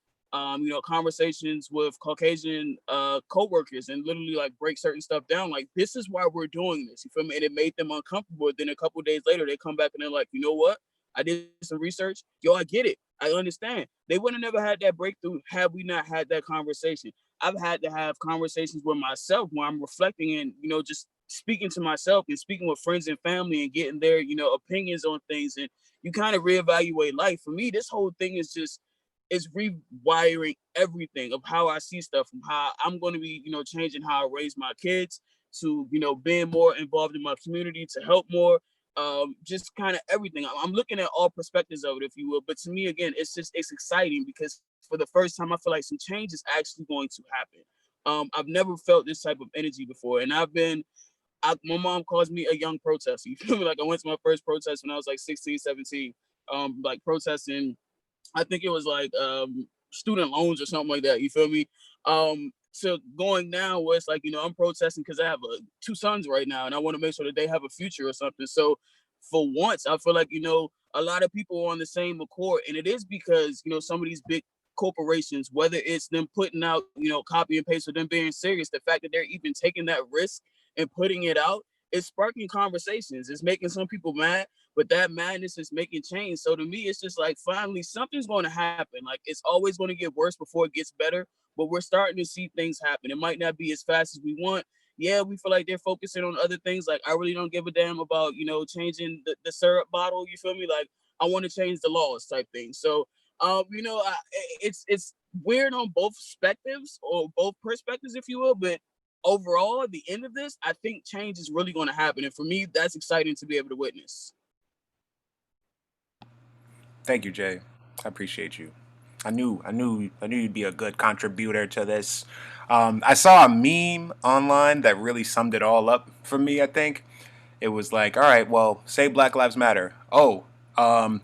conversations with Caucasian co-workers and literally like break certain stuff down. Like, this is why we're doing this. You feel me? And it made them uncomfortable. Then a couple of days later, they come back and they're like, you know what? I did some research. Yo, I get it. I understand. They would have never had that breakthrough had we not had that conversation. I've had to have conversations with myself where I'm reflecting and, just speaking to myself and speaking with friends and family and getting their, opinions on things. And you kind of reevaluate life. For me, this whole thing is just, it's rewiring everything of how I see stuff, from how I'm going to be, changing how I raise my kids to, being more involved in my community to help more, just kind of everything. I'm looking at all perspectives of it, if you will. But to me, again, it's exciting because for the first time, I feel like some change is actually going to happen. I've never felt this type of energy before. And my mom calls me a young protester. You feel me? Like I went to my first protest when I was like 16, 17, like protesting. I think it was like student loans or something like that. You feel me? So going now where it's like, I'm protesting because I have two sons right now and I want to make sure that they have a future or something. So for once, I feel like, a lot of people are on the same accord. And it is because, some of these big corporations, whether it's them putting out, copy and paste or them being serious, the fact that they're even taking that risk and putting it out, it's sparking conversations. It's making some people mad, but that madness is making change. So to me, it's just like finally something's going to happen. Like it's always going to get worse before it gets better, but we're starting to see things happen. It might not be as fast as we want. Yeah, we feel like they're focusing on other things. Like I really don't give a damn about, changing the syrup bottle. You feel me? Like I want to change the laws type thing. So, it's weird on both perspectives or both perspectives, if you will, but overall, at the end of this, I think change is really going to happen. And for me, that's exciting to be able to witness. Thank you, Jay. I appreciate you. I knew you'd be a good contributor to this. I saw a meme online that really summed it all up for me. I think it was like, all right, well, say Black Lives Matter. Oh, um,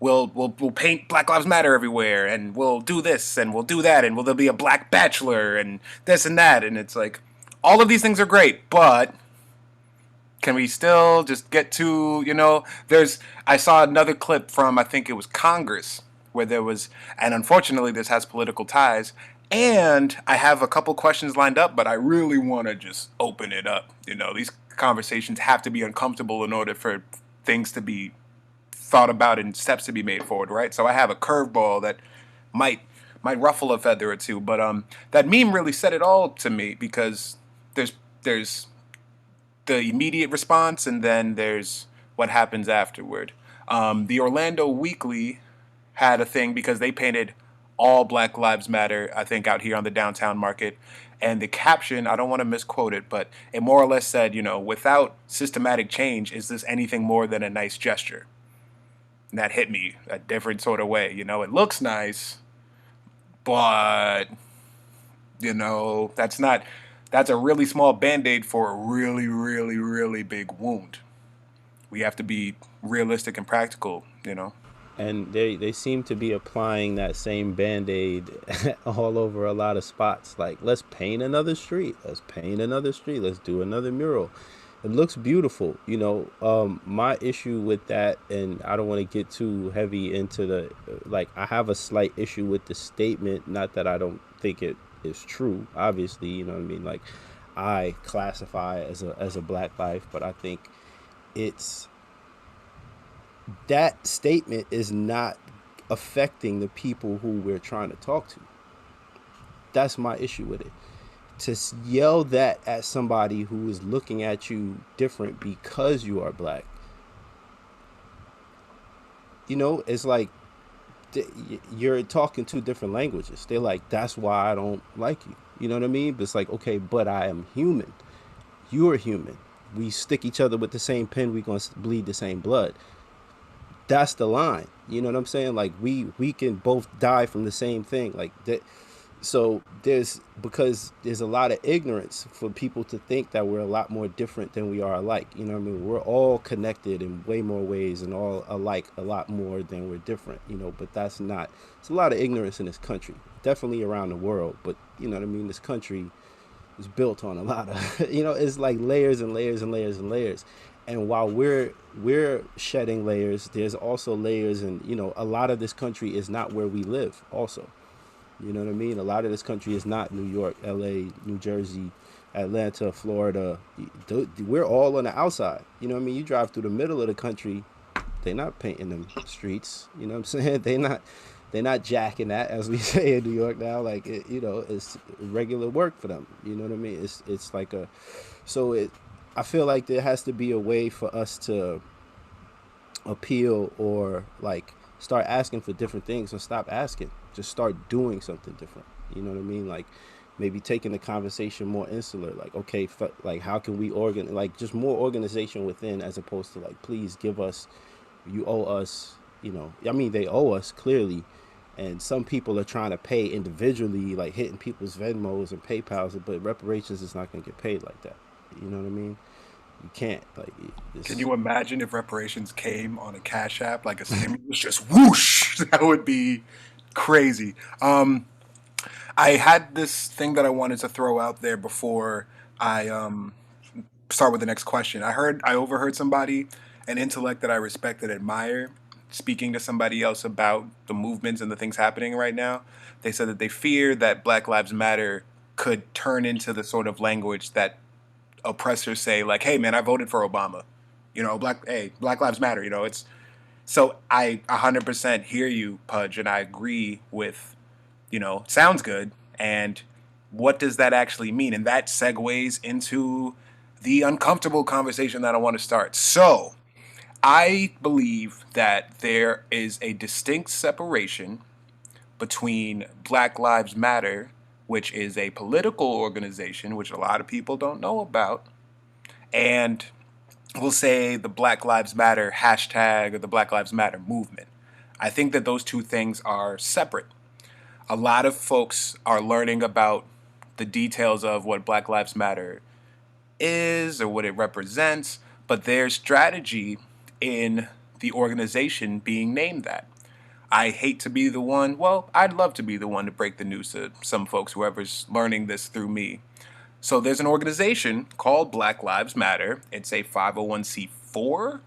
we'll paint Black Lives Matter everywhere, and we'll do this and we'll do that, and there'll be a black bachelor and this and that, and it's like all of these things are great, but can we still just get to, there's, I saw another clip from, I think it was Congress, where there was, and unfortunately this has political ties, and I have a couple questions lined up, but I really want to just open it up. These conversations have to be uncomfortable in order for things to be thought about and steps to be made forward, right? So I have a curveball that might might ruffle a feather or two, but that meme really said it all to me because there's the immediate response and then there's what happens afterward. The Orlando Weekly had a thing because they painted all Black Lives Matter, I think, out here on the downtown market. And the caption, I don't want to misquote it, but it more or less said, without systematic change, is this anything more than a nice gesture? And that hit me a different sort of way. It looks nice, but, that's a really small band aid for a really, really, really big wound. We have to be realistic and practical. And they seem to be applying that same band-aid all over a lot of spots. Like, let's paint another street, let's paint another street, let's do another mural. It looks beautiful. My issue with that, and I don't want to get too heavy into the, like, I have a slight issue with the statement. Not that I don't think it is true, obviously, you know what I mean, like, I classify as a black life, but I think it's, that statement is not affecting the people who we're trying to talk to. That's my issue with it. To yell that at somebody who is looking at you different because you are black, it's like you're talking two different languages. They're like, that's why I don't like you. You know what I mean? But it's like, okay, but I am human. You're human. We stick each other with the same pen. We're going to bleed the same blood. That's the line. You know what I'm saying? Like, we can both die from the same thing. Like that. So because there's a lot of ignorance for people to think that we're a lot more different than we are alike. You know what I mean? We're all connected in way more ways and all alike a lot more than we're different, but that's not, it's a lot of ignorance in this country, definitely around the world. But you know what I mean? This country is built on a lot of, it's like layers and layers and layers and layers. And while we're shedding layers, there's also layers, and a lot of this country is not where we live also. You know what I mean? A lot of this country is not New York, LA, New Jersey, Atlanta, Florida. We're all on the outside. You know what I mean? You drive through the middle of the country, they're not painting them streets. You know what I'm saying? They're not jacking that, as we say in New York now. Like, it's regular work for them. You know what I mean? It's like I feel like there has to be a way for us to appeal, or like start asking for different things, and stop asking. Just start doing something different. You know what I mean? Like, maybe taking the conversation more insular. Like, okay, like, how can we like, just more organization within, as opposed to like, please give us, you owe us. I mean, they owe us clearly, and some people are trying to pay individually, like hitting people's Venmos and PayPals, but reparations is not going to get paid like that. You know what I mean? You can't, like. Can you imagine if reparations came on a Cash App, like a stimulus, just whoosh? That would be crazy. I had this thing that I wanted to throw out there before I start with the next question. I overheard somebody, an intellect that I respect and admire, speaking to somebody else about the movements and the things happening right now. They said that they fear that Black Lives Matter could turn into the sort of language that oppressors say, like, hey man, I voted for Obama. Black Lives Matter. It's so I 100% hear you, Pudge, and I agree with, sounds good. And what does that actually mean? And that segues into the uncomfortable conversation that I want to start. So I believe that there is a distinct separation between Black Lives Matter, which is a political organization, which a lot of people don't know about, and we'll say the Black Lives Matter hashtag or the Black Lives Matter movement. I think that those two things are separate. A lot of folks are learning about the details of what Black Lives Matter is or what it represents, but their strategy in the organization being named that. I hate to be the one, well, I'd love to be the one to break the news to some folks, whoever's learning this through me. So there's an organization called Black Lives Matter. It's a 501c4,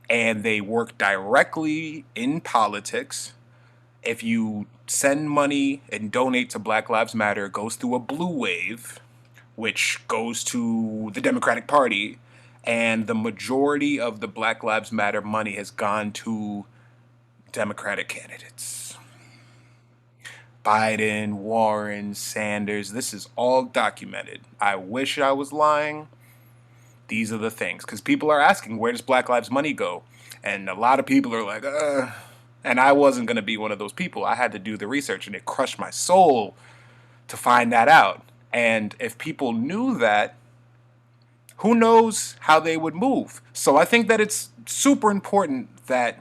and they work directly in politics. If you send money and donate to Black Lives Matter, it goes through a blue wave, which goes to the Democratic Party, and the majority of the Black Lives Matter money has gone to Democratic candidates. Biden, Warren, Sanders, this is all documented. I wish I was lying. These are the things. Because people are asking, where does Black Lives money go? And a lot of people are like, And I wasn't going to be one of those people. I had to do the research, and it crushed my soul to find that out. And if people knew that, who knows how they would move? So I think that it's super important that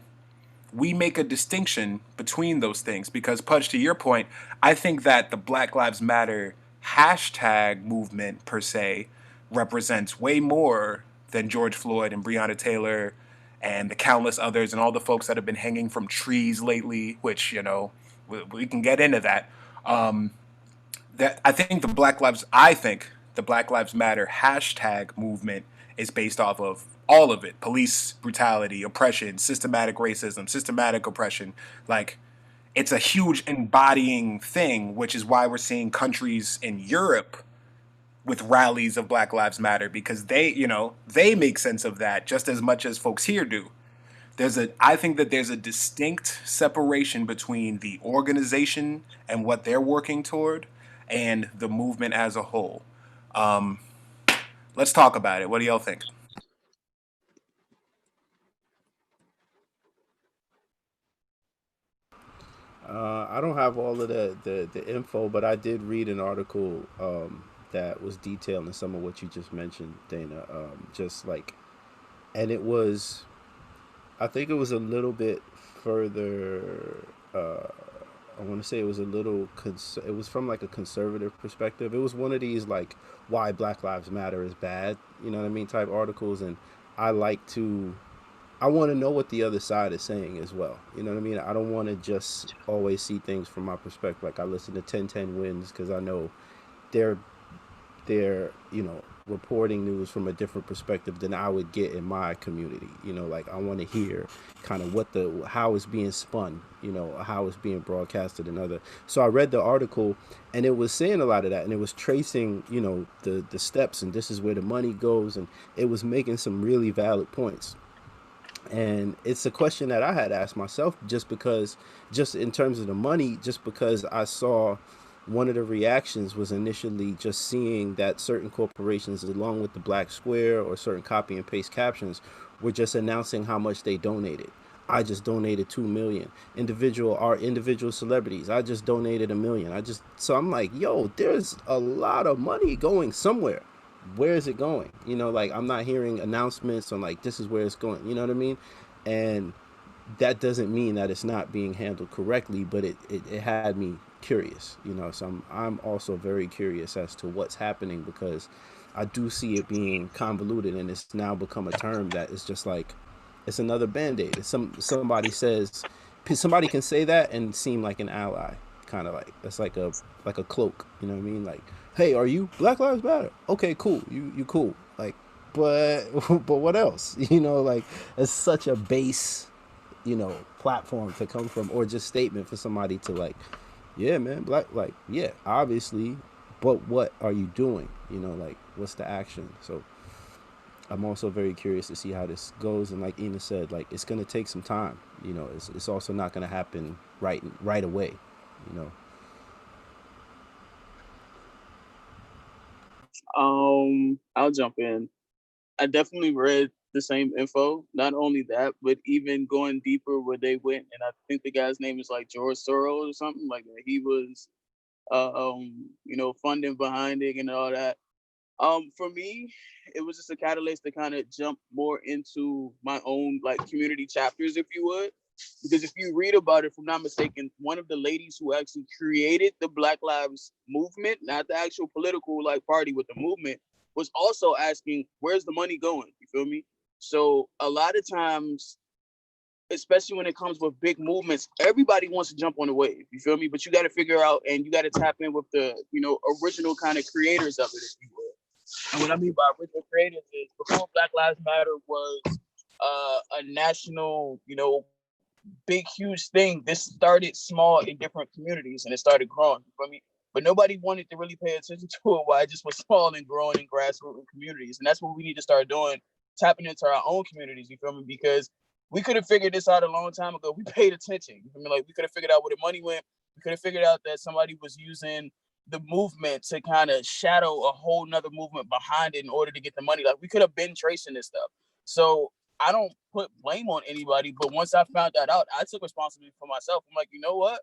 we make a distinction between those things because, Pudge, to your point, I think that the Black Lives Matter hashtag movement per se represents way more than George Floyd and Breonna Taylor and the countless others and all the folks that have been hanging from trees lately, which, we can get into that. That I think the Black Lives Matter hashtag movement is based off of all of it: police brutality, oppression, systematic racism, systematic oppression. Like, it's a huge embodying thing, which is why we're seeing countries in Europe with rallies of Black Lives Matter, because they make sense of that just as much as folks here do. I think that there's a distinct separation between the organization and what they're working toward and the movement as a whole. Um, let's talk about it. What do y'all think? I don't have all of the info, but I did read an article that was detailing some of what you just mentioned, Dana. Just like, and it was, I think it was a little bit further. I want to say it was a little. It was from like a conservative perspective. It was one of these like why Black Lives Matter is bad, you know what I mean, type articles, and I like to I want to know what the other side is saying as well. You know what I mean? I don't want to just always see things from my perspective. Like I listen to 1010 Wins because I know they're reporting news from a different perspective than I would get in my community. Like I want to hear kind of how it's being spun, how it's being broadcasted and other. So I read the article and it was saying a lot of that, and it was tracing, the steps, and this is where the money goes, and it was making some really valid points. And it's a question that I had asked myself, just in terms of the money, just because I saw one of the reactions was initially just seeing that certain corporations, along with the black square or certain copy and paste captions, were just announcing how much they donated. I just donated 2 million. Individual celebrities, I just donated 1 million. So I'm like, yo, there's a lot of money going somewhere. Where is it going? Like I'm not hearing announcements on like this is where it's going. You know what I mean? And that doesn't mean that it's not being handled correctly, but it had me curious. So I'm also very curious as to what's happening, because I do see it being convoluted, and it's now become a term that is just like it's another band-aid. Somebody can say that and seem like an ally, kind of like it's like a cloak. You know what I mean? Like, hey, are you Black Lives Matter? Okay, cool. You cool. Like, but but what else? Like it's such a base, platform to come from, or just statement for somebody to like, yeah, man, black, like, yeah, obviously, but what are you doing? Like, what's the action? So I'm also very curious to see how this goes. And like Ena said, like it's gonna take some time. It's also not gonna happen right away. You know. I'll jump in. I definitely read the same info. Not only that, but even going deeper where they went, and I think the guy's name is like George Soros or something like that. He was, funding behind it and all that. For me, it was just a catalyst to kind of jump more into my own like community chapters, if you would. Because if you read about it, if I'm not mistaken, one of the ladies who actually created the Black Lives movement, not the actual political like party with the movement, was also asking, where's the money going? You feel me? So a lot of times, especially when it comes with big movements, everybody wants to jump on the wave. You feel me? But you got to figure out and you got to tap in with the, original kind of creators of it, if you will. And what I mean by original creators is before Black Lives Matter was a national, big, huge thing. This started small in different communities and it started growing. You feel me? But nobody wanted to really pay attention to it while it just was small and growing in grassroots communities. And that's what we need to start doing tapping into our own communities, you feel me? Because we could have figured this out a long time ago. We paid attention. You feel me? Like we could have figured out where the money went. We could have figured out that somebody was using the movement to kind of shadow a whole nother movement behind it in order to get the money. Like we could have been tracing this stuff. So I don't put blame on anybody, but once I found that out, I took responsibility for myself. I'm like, you know what?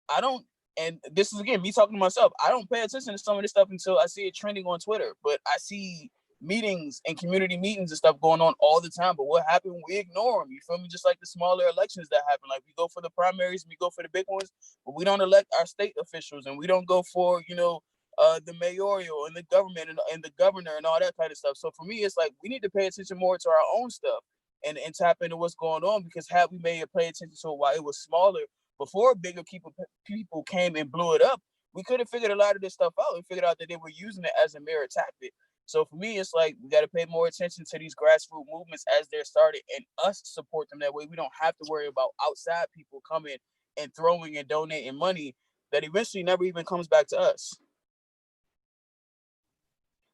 I don't, and this is again me talking to myself. I don't pay attention to some of this stuff until I see it trending on Twitter. But I see meetings and community meetings and stuff going on all the time. But what happened? We ignore them. You feel me? Just like the smaller elections that happen. Like we go for the primaries, we go for the big ones, but we don't elect our state officials, and we don't go for the mayoral and the government and the governor and all that kind of stuff. So for me, it's like we need to pay attention more to our own stuff and tap into what's going on, because had we made pay attention to it while it was smaller, before bigger people came and blew it up, we could have figured a lot of this stuff out and figured out that they were using it as a mirror tactic. So for me, it's like we got to pay more attention to these grassroots movements as they're started, and us support them. That way we don't have to worry about outside people coming and throwing and donating money that eventually never even comes back to us.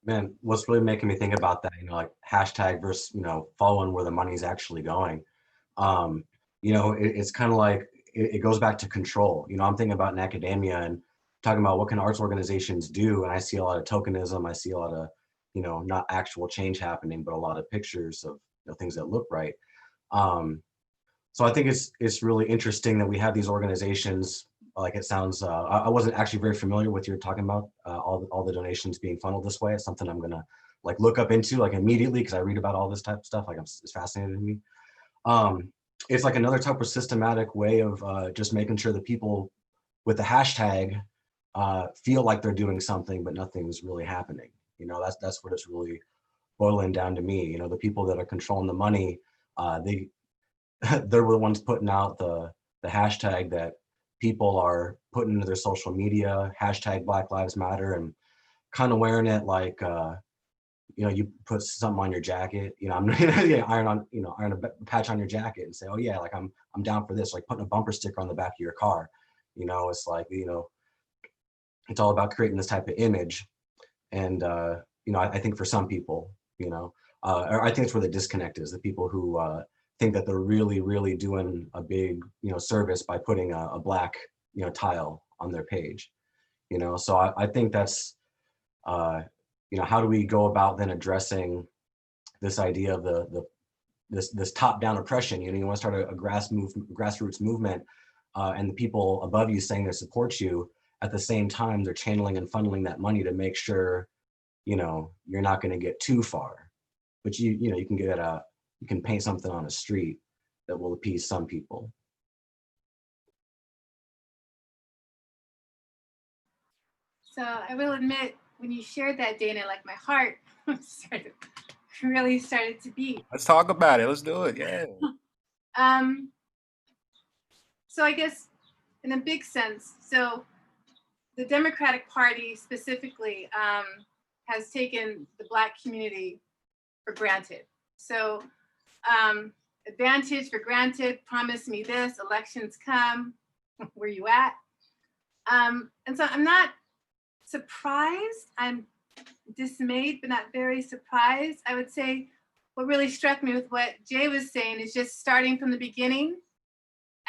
Man, what's really making me think about that, like hashtag versus, following where the money's actually going. It's kind of like, it goes back to control. I'm thinking about in academia and talking about what can arts organizations do. And I see a lot of tokenism. I see a lot of, not actual change happening, but a lot of pictures of things that look right. So I think it's really interesting that we have these organizations. Like it sounds, I wasn't actually very familiar with you're talking about all the donations being funneled this way. It's something I'm gonna like look up into like immediately, because I read about all this type of stuff. Like it's fascinating to me. It's like another type of systematic way of just making sure that people with the hashtag feel like they're doing something, but nothing's really happening. That's what it's really boiling down to me. The people that are controlling the money, they're the ones putting out the hashtag that people are putting into their social media, hashtag Black Lives Matter, and kind of wearing it like, you put something on your jacket, iron a patch on your jacket and say, oh yeah, like I'm down for this, like putting a bumper sticker on the back of your car. It's like, it's all about creating this type of image. And, I think for some people, or I think it's where the disconnect is, the people who think that they're really, really doing a big, service by putting a black, tile on their page, so I think that's, how do we go about then addressing this idea of this top-down oppression? You want to start a grassroots movement, and the people above you saying they support you, at the same time they're channeling and funneling that money to make sure, you're not going to get too far, but you can you can paint something on a street that will appease some people. So I will admit, when you shared that, Dana, like my heart really started to beat. Let's talk about it. Let's do it. Yeah. So I guess in a big sense, so the Democratic Party specifically has taken the Black community for granted. So advantage for granted, promise me this, elections come, where you at? And so I'm not surprised, I'm dismayed, but not very surprised. I would say what really struck me with what Jay was saying is just starting from the beginning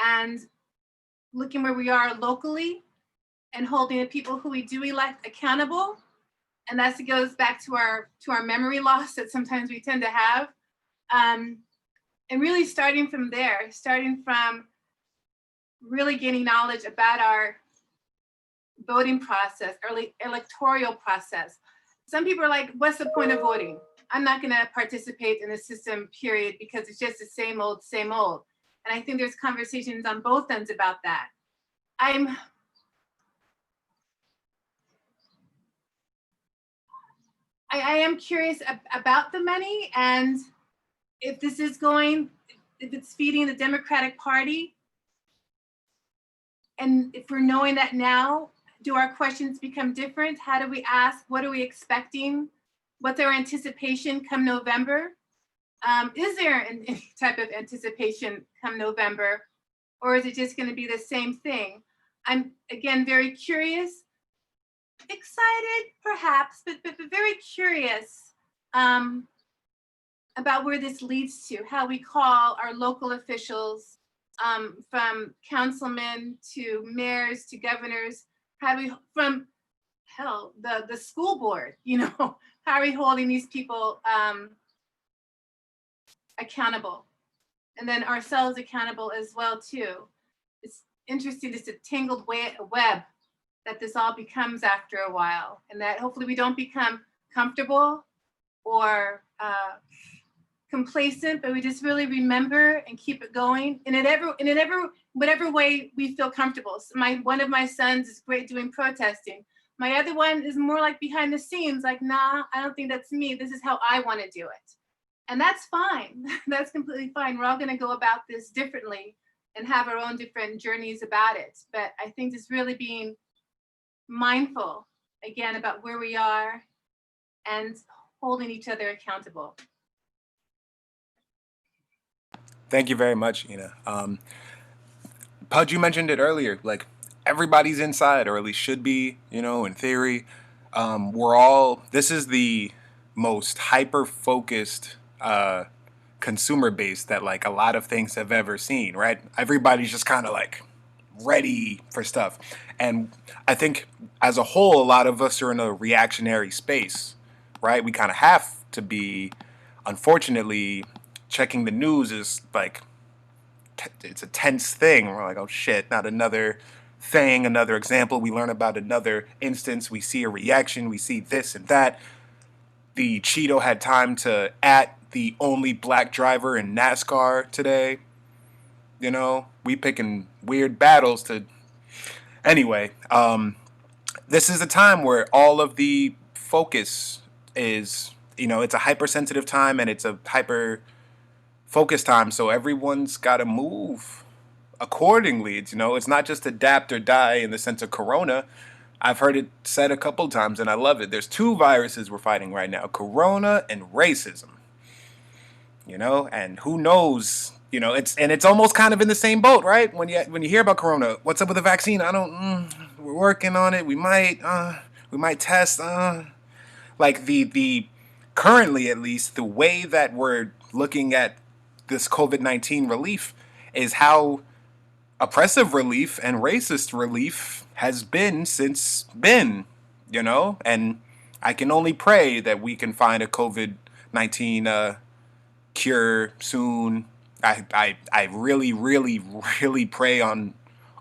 and looking where we are locally and holding the people who we do elect accountable. And that goes back to our memory loss that sometimes we tend to have. And really starting from there, starting from really gaining knowledge about our voting process, early electoral process. Some people are like, what's the point of voting? I'm not gonna participate in the system, period, because it's just the same old, same old. And I think there's conversations on both ends about that. I am curious about the money, and if this is if it's feeding the Democratic Party, and if we're knowing that now, do our questions become different? How do we ask? What are we expecting? What's our anticipation come November? Is there any type of anticipation come November? Or is it just gonna be the same thing? I'm, again, very curious, excited perhaps, but very curious about where this leads to, how we call our local officials, from councilmen to mayors to governors, how we, from hell, the school board, how are we holding these people accountable? And then ourselves accountable as well too. It's interesting, just a tangled web that this all becomes after a while, and that hopefully we don't become comfortable or complacent, but we just really remember and keep it going in whatever way we feel comfortable. So one of my sons is great doing protesting. My other one is more like behind the scenes, like, nah, I don't think that's me. This is how I want to do it. And that's fine. That's completely fine. We're all going to go about this differently and have our own different journeys about it. But I think just really being mindful, again, about where we are and holding each other accountable. Thank you very much, Ena. Pudge, you mentioned it earlier. Like, everybody's inside, or at least should be, in theory. This is the most hyper-focused consumer base that, like, a lot of things have ever seen, right? Everybody's just kind of, like, ready for stuff. And I think, as a whole, a lot of us are in a reactionary space, right? We kind of have to be. Unfortunately, checking the news is, like, it's a tense thing. We're like, oh shit, not another thing, another example. We learn about another instance. We see a reaction. We see this and that. The Cheeto had time to at the only black driver in NASCAR today. We picking weird battles to. Anyway, this is a time where all of the focus is, it's a hypersensitive time, and it's a hyper focus time, so everyone's got to move accordingly. It's not just adapt or die in the sense of corona. I've heard it said a couple times, and I love it. There's two viruses we're fighting right now: corona and racism. And who knows? It's almost kind of in the same boat, right? When you hear about corona, what's up with the vaccine? I don't. We're working on it. We might test. Like the currently, at least, the way that we're looking at this COVID-19 relief is how oppressive relief and racist relief has been and I can only pray that we can find a COVID-19 cure soon. I really, really, really pray on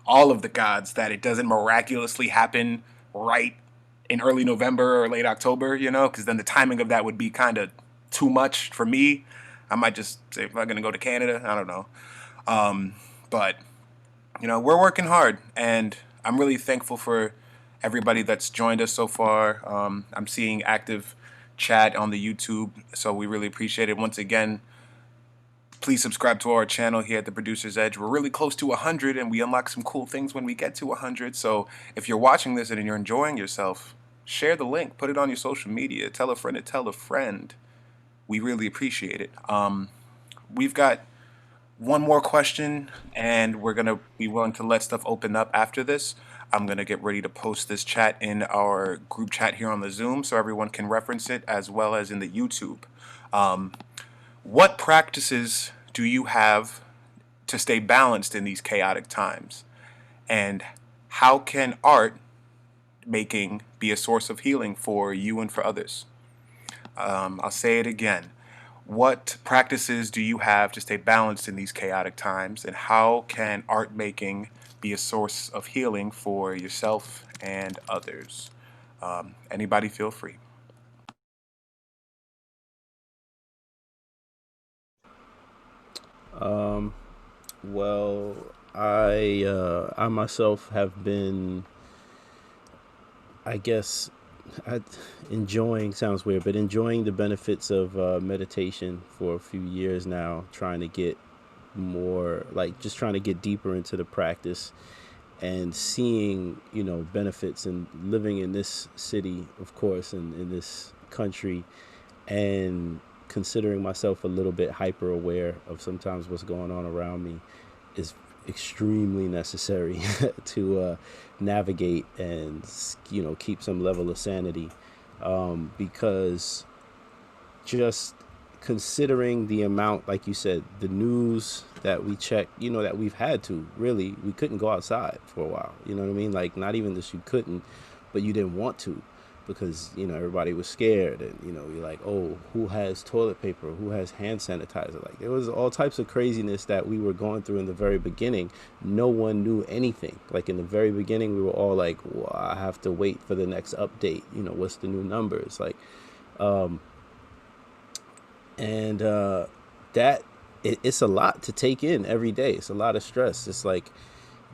all of the gods that it doesn't miraculously happen right in early November or late October, because then the timing of that would be kind of too much for me. I might just say, if I'm going to go to Canada, I don't know. But, we're working hard, and I'm really thankful for everybody that's joined us so far. I'm seeing active chat on the YouTube, so we really appreciate it. Once again, please subscribe to our channel here at The Producer's Edge. We're really close to 100, and we unlock some cool things when we get to 100. So if you're watching this and you're enjoying yourself, share the link, put it on your social media, tell a friend to tell a friend. We really appreciate it. We've got one more question, and we're going to be willing to let stuff open up after this. I'm going to get ready to post this chat in our group chat here on the Zoom so everyone can reference it, as well as in the YouTube. What practices do you have to stay balanced in these chaotic times? And how can art making be a source of healing for you and for others? I'll say it again. What practices do you have to stay balanced in these chaotic times? And how can art making be a source of healing for yourself and others? Anybody feel free. Well, I myself have been, I guess, enjoying, sounds weird, but enjoying the benefits of meditation for a few years now, trying to get more, like, just trying to get deeper into the practice and seeing, benefits, and living in this city, of course, and in this country, and considering myself a little bit hyper aware of sometimes what's going on around me is extremely necessary to navigate and keep some level of sanity, because just considering the amount, like you said, the news that we check, that we've had to really, we couldn't go outside for a while. You know what I mean? Like, not even that you couldn't, but you didn't want to because, everybody was scared. And, you're like, oh, who has toilet paper? Who has hand sanitizer? Like, there was all types of craziness that we were going through in the very beginning. No one knew anything. Like, in the very beginning, we were all like, well, I have to wait for the next update. What's the new numbers? Like, and that it's a lot to take in every day. It's a lot of stress. It's like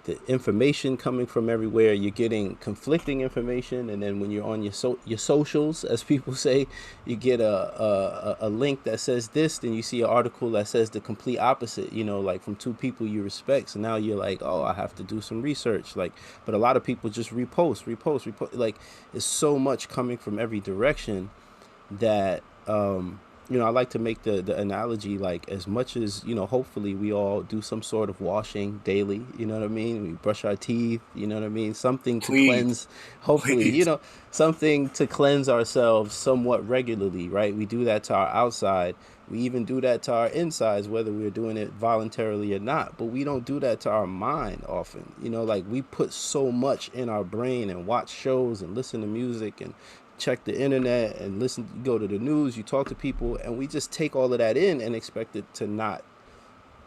the information coming from everywhere. You're getting conflicting information, and then when you're on your socials, as people say, you get a link that says this, then you see an article that says the complete opposite. Like from two people you respect. So now you're like, oh, I have to do some research. Like, but a lot of people just repost. Like, there's so much coming from every direction that I like to make the analogy, like, as much as, hopefully we all do some sort of washing daily, you know what I mean? We brush our teeth, you know what I mean? Something to Please, cleanse, hopefully, please. Something to cleanse ourselves somewhat regularly, right? We do that to our outside. We even do that to our insides, whether we're doing it voluntarily or not. But we don't do that to our mind often. Like, we put so much in our brain and watch shows and listen to music and check the internet and listen, go to the news, you talk to people, and we just take all of that in and expect it to not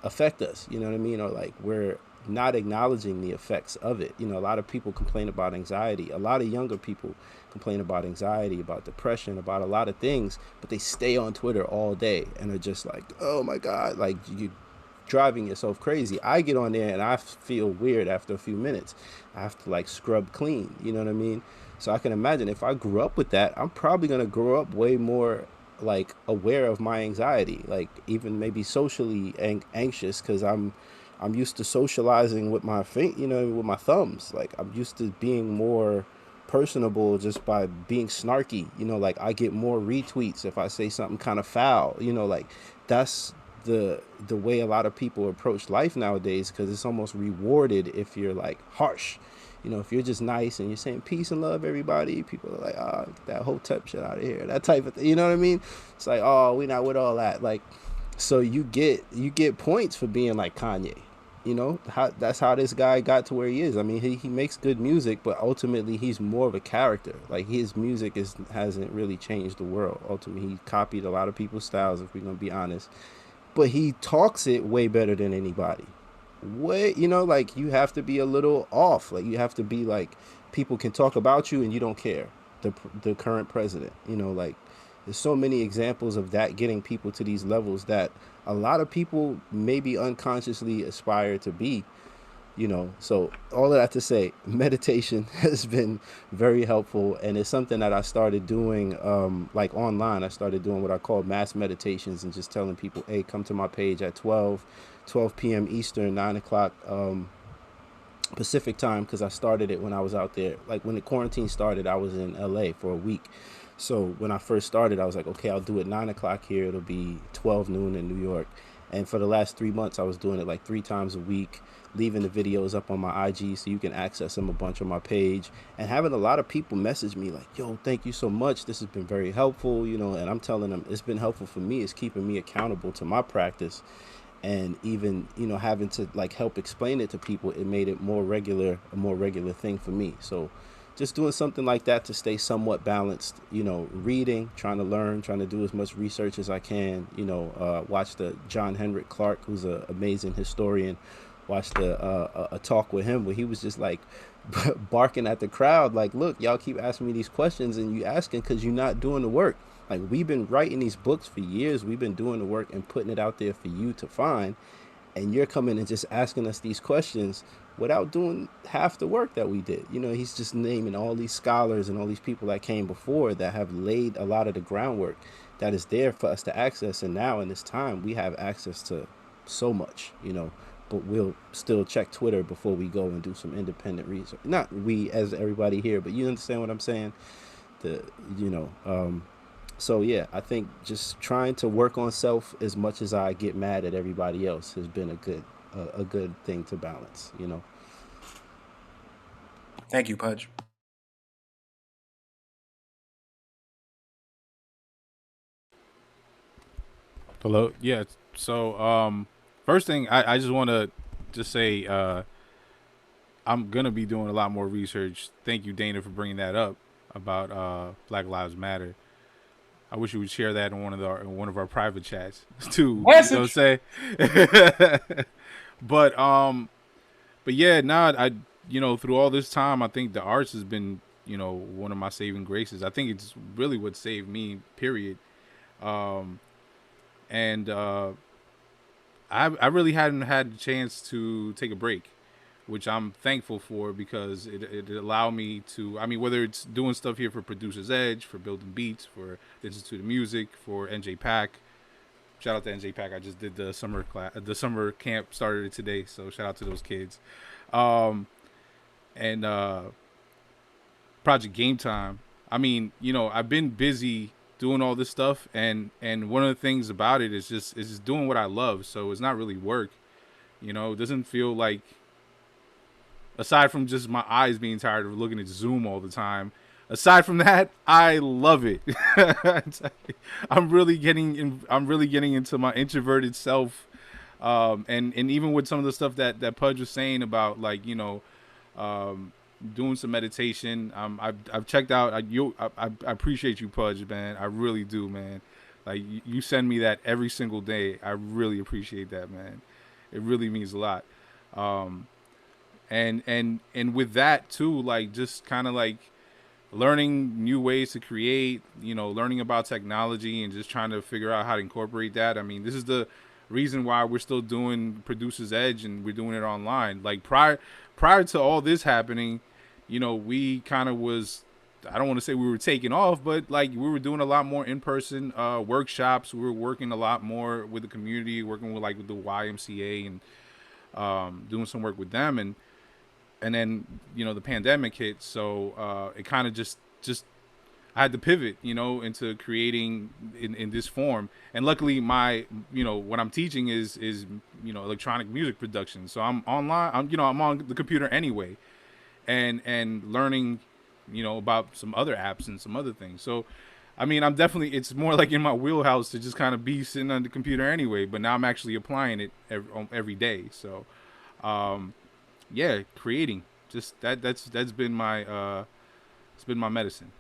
affect us, you know what I mean? Or like, we're not acknowledging the effects of it. A lot of people complain about anxiety. A lot of younger people complain about anxiety, about depression, about a lot of things, but they stay on Twitter all day and are just like, oh my God, like, you driving yourself crazy. I get on there and I feel weird after a few minutes. I have to like scrub clean, you know what I mean? So I can imagine if I grew up with that, I'm probably going to grow up way more like aware of my anxiety, like even maybe socially anxious, because I'm used to socializing with my with my thumbs. Like, I'm used to being more personable just by being snarky. Like, I get more retweets if I say something kind of foul. Like, that's the way a lot of people approach life nowadays, because it's almost rewarded if you're like harsh. If you're just nice and you're saying peace and love, everybody, people are like, oh, get that hotep shit out of here, that type of thing. You know what I mean? It's like, oh, we not with all that. Like, so you get points for being like Kanye. That's how this guy got to where he is. I mean, he makes good music, but ultimately he's more of a character. Like, his music hasn't really changed the world. Ultimately, he copied a lot of people's styles, if we're gonna be honest. But he talks it way better than anybody. Way, like, you have to be a little off. Like, you have to be like, people can talk about you and you don't care. The current president, like, there's so many examples of that getting people to these levels that a lot of people maybe unconsciously aspire to be. So all of that to say, meditation has been very helpful, and it's something that I started doing like online. I started doing what I call mass meditations, and just telling people, hey, come to my page at 12 p.m. Eastern, 9 o'clock Pacific time, because I started it when I was out there. Like, when the quarantine started, I was in LA for a week. So when I first started, I was like, okay, I'll do it 9 o'clock here. It'll be 12 noon in New York. And for the last 3 months, I was doing it like 3 times a week, leaving the videos up on my IG so you can access them a bunch on my page, and having a lot of people message me like, yo, thank you so much. This has been very helpful, and I'm telling them it's been helpful for me. It's keeping me accountable to my practice. And even, having to like help explain it to people, it made it a more regular thing for me. So just doing something like that to stay somewhat balanced, reading, trying to learn, trying to do as much research as I can, watch the John Henrik Clark, who's an amazing historian, watched a talk with him where he was just like barking at the crowd, like, look, y'all keep asking me these questions and you asking because you're not doing the work. Like, we've been writing these books for years. We've been doing the work and putting it out there for you to find. And you're coming and just asking us these questions without doing half the work that we did. He's just naming all these scholars and all these people that came before that have laid a lot of the groundwork that is there for us to access. And now in this time, we have access to so much, but we'll still check Twitter before we go and do some independent research. Not we as everybody here, but you understand what I'm saying? The, so yeah, I think just trying to work on self as much as I get mad at everybody else has been a good thing to balance. Thank you, Pudge. Hello. Yeah. So, first thing, I just want to just say, I'm gonna be doing a lot more research. Thank you, Dana, for bringing that up about Black Lives Matter. I wish you would share that in one of our private chats too. You know what Message. I'm saying? but yeah, nah, through all this time, I think the arts has been one of my saving graces. I think it's really what saved me. Period. Um, and I really hadn't had the chance to take a break, which I'm thankful for because it allowed me to. I mean, whether it's doing stuff here for Producers Edge, for building beats, for the Institute of Music, for NJ Pack. Shout out to NJ Pack. I just did the summer class. The summer camp started it today, so shout out to those kids. Um, and Project Game Time. I mean, I've been busy doing all this stuff, and one of the things about it is just doing what I love. So it's not really work. It doesn't feel like, aside from just my eyes being tired of looking at Zoom all the time. Aside from that, I love it. I'm really getting into my introverted self, and even with some of the stuff that Pudge was saying about, like, um, doing some meditation. I've checked out. I appreciate you, Pudge, man. I really do, man. Like, you send me that every single day. I really appreciate that, man. It really means a lot. Um, and with that too, like, just kind of like learning new ways to create, learning about technology and just trying to figure out how to incorporate that. I mean, this is the reason why we're still doing Producers Edge and we're doing it online. Like, prior to all this happening, we kind of was, I don't want to say we were taking off, but like we were doing a lot more in-person workshops. We were working a lot more with the community, working with the YMCA, and doing some work with them. And then the pandemic hit, so it kind of just I had to pivot, into creating in this form. And luckily, my what I'm teaching is electronic music production. So I'm online. I'm on the computer anyway, and learning about some other apps and some other things. So I mean, it's more like in my wheelhouse to just kind of be sitting on the computer anyway. But now I'm actually applying it every day. So yeah, creating, just that's been my it's been my medicine.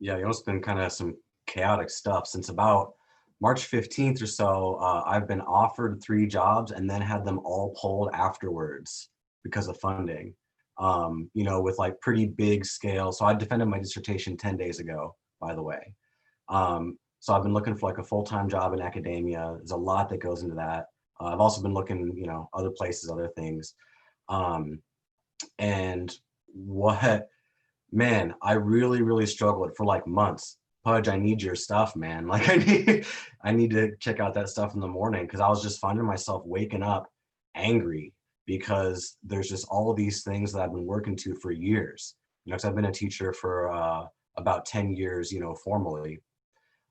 Yeah, it's been kind of some chaotic stuff since about March 15th or so. I've been offered 3 jobs and then had them all pulled afterwards because of funding. With like pretty big scale. So I defended my dissertation 10 days ago, by the way. So I've been looking for like a full-time job in academia. There's a lot that goes into that. I've also been looking, other places, other things. Um, and what Man, I really, really struggled for like months. Pudge, I need your stuff, man. Like I need to check out that stuff in the morning because I was just finding myself waking up angry because there's just all of these things that I've been working to for years. Because I've been a teacher for about 10 years, formally,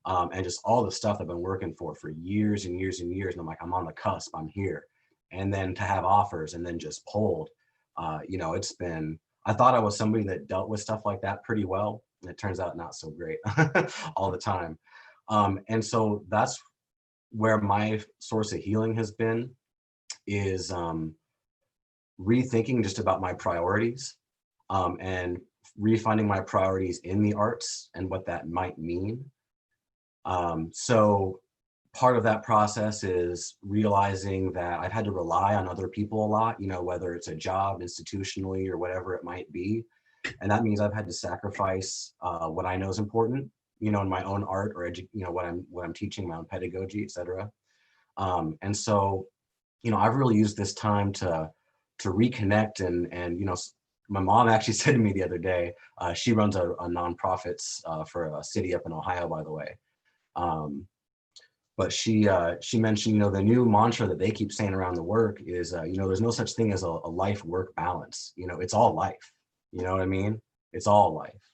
and just all the stuff I've been working for years and years and years. And I'm like, I'm on the cusp, I'm here. And then to have offers and then just pulled, it's been, I thought I was somebody that dealt with stuff like that pretty well. And it turns out not so great all the time. And so that's where my source of healing has been, is rethinking just about my priorities, and refinding my priorities in the arts and what that might mean. So part of that process is realizing that I've had to rely on other people a lot, whether it's a job institutionally or whatever it might be. And that means I've had to sacrifice what I know is important, in my own art or what I'm teaching, my own pedagogy, etc. And so, I've really used this time to reconnect and my mom actually said to me the other day, she runs a nonprofits for a city up in Ohio, by the way. But she mentioned, the new mantra that they keep saying around the work is, there's no such thing as a life work balance. It's all life. You know what I mean? It's all life.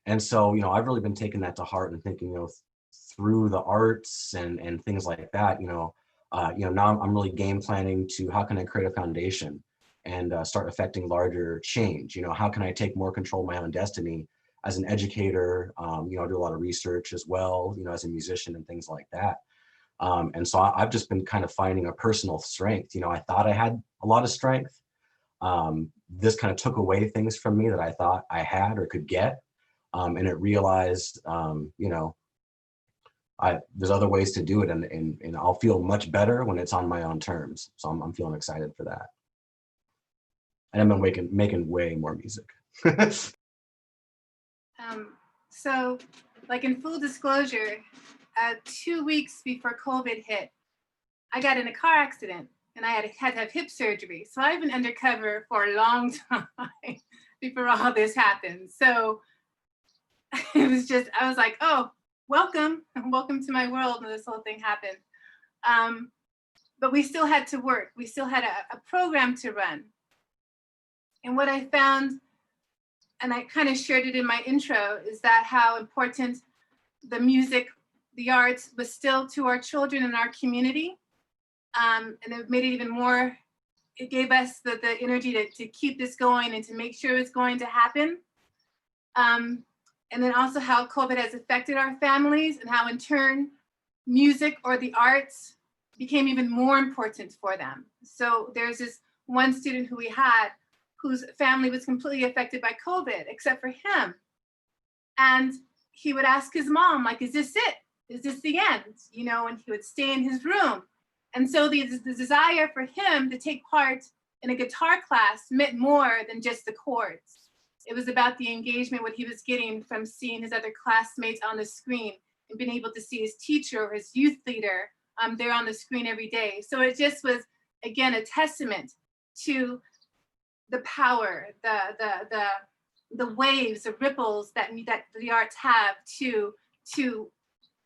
And so, I've really been taking that to heart and thinking, through the arts and things like that, now I'm really game planning to how can I create a foundation and start affecting larger change. How can I take more control of my own destiny as an educator, you know, I do a lot of research as well, you know, as a musician and things like that. And so I've just been kind of finding a personal strength. You know, I thought I had a lot of strength. This kind of took away things from me that I thought I had or could get. And it realized, you know, there's other ways to do it, and I'll feel much better when it's on my own terms. So I'm feeling excited for that. And I've been making way more music. So like in full disclosure, 2 weeks before COVID hit, I got in a car accident and I had to have hip surgery. So I've been undercover for a long time before all this happened. So it was just, I was like, oh, welcome to my world when this whole thing happened. But we still had to work. We still had a program to run. And what I found, and I kind of shared it in my intro, is that how important the music, the arts was still to our children and our community. And it made it even more, it gave us the energy to keep this going and to make sure it's going to happen. And then also how COVID has affected our families and how in turn, music or the arts became even more important for them. So there's this one student who we had whose family was completely affected by COVID, except for him. And he would ask his mom, like, is this it? Is this the end? You know, and he would stay in his room. And so the desire for him to take part in a guitar class meant more than just the chords. It was about the engagement, what he was getting from seeing his other classmates on the screen and being able to see his teacher or his youth leader there on the screen every day. So it just was, again, a testament to the power, the waves, the ripples that the arts have to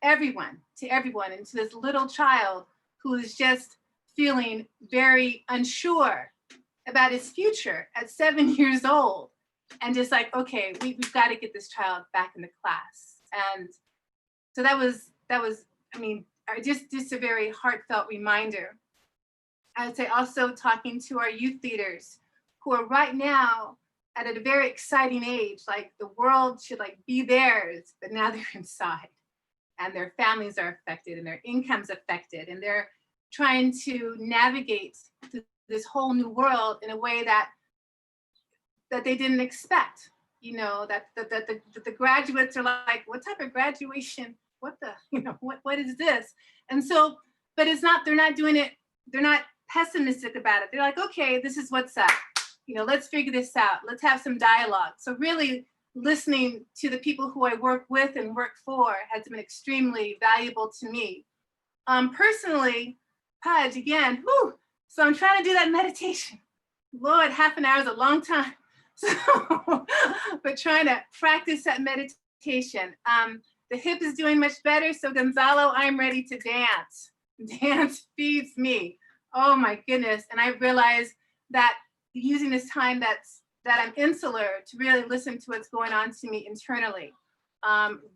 everyone, and to this little child who is just feeling very unsure about his future at 7 years old, and just like, okay, we've got to get this child back in the class. And so that was, I mean, just a very heartfelt reminder. I would say also talking to our youth leaders who are right now at a very exciting age, like the world should like be theirs, but now they're inside and their families are affected and their income's affected, and they're trying to navigate this whole new world in a way that they didn't expect. You know, that the graduates are like, what type of graduation? What the, you know, what is this? And so, but it's not, they're not doing it, they're not pessimistic about it. They're like, okay, this is what's up. You know, let's figure this out. Let's have some dialogue. So really listening to the people who I work with and work for has been extremely valuable to me. Personally, P.U.D.G.E, again, whew, so I'm trying to do that meditation. Lord, half an hour is a long time. So, but trying to practice that meditation. The hip is doing much better. So Gonzalo, I'm ready to dance. Dance feeds me. Oh my goodness. And I realized that using this time that I'm insular to really listen to what's going on to me internally,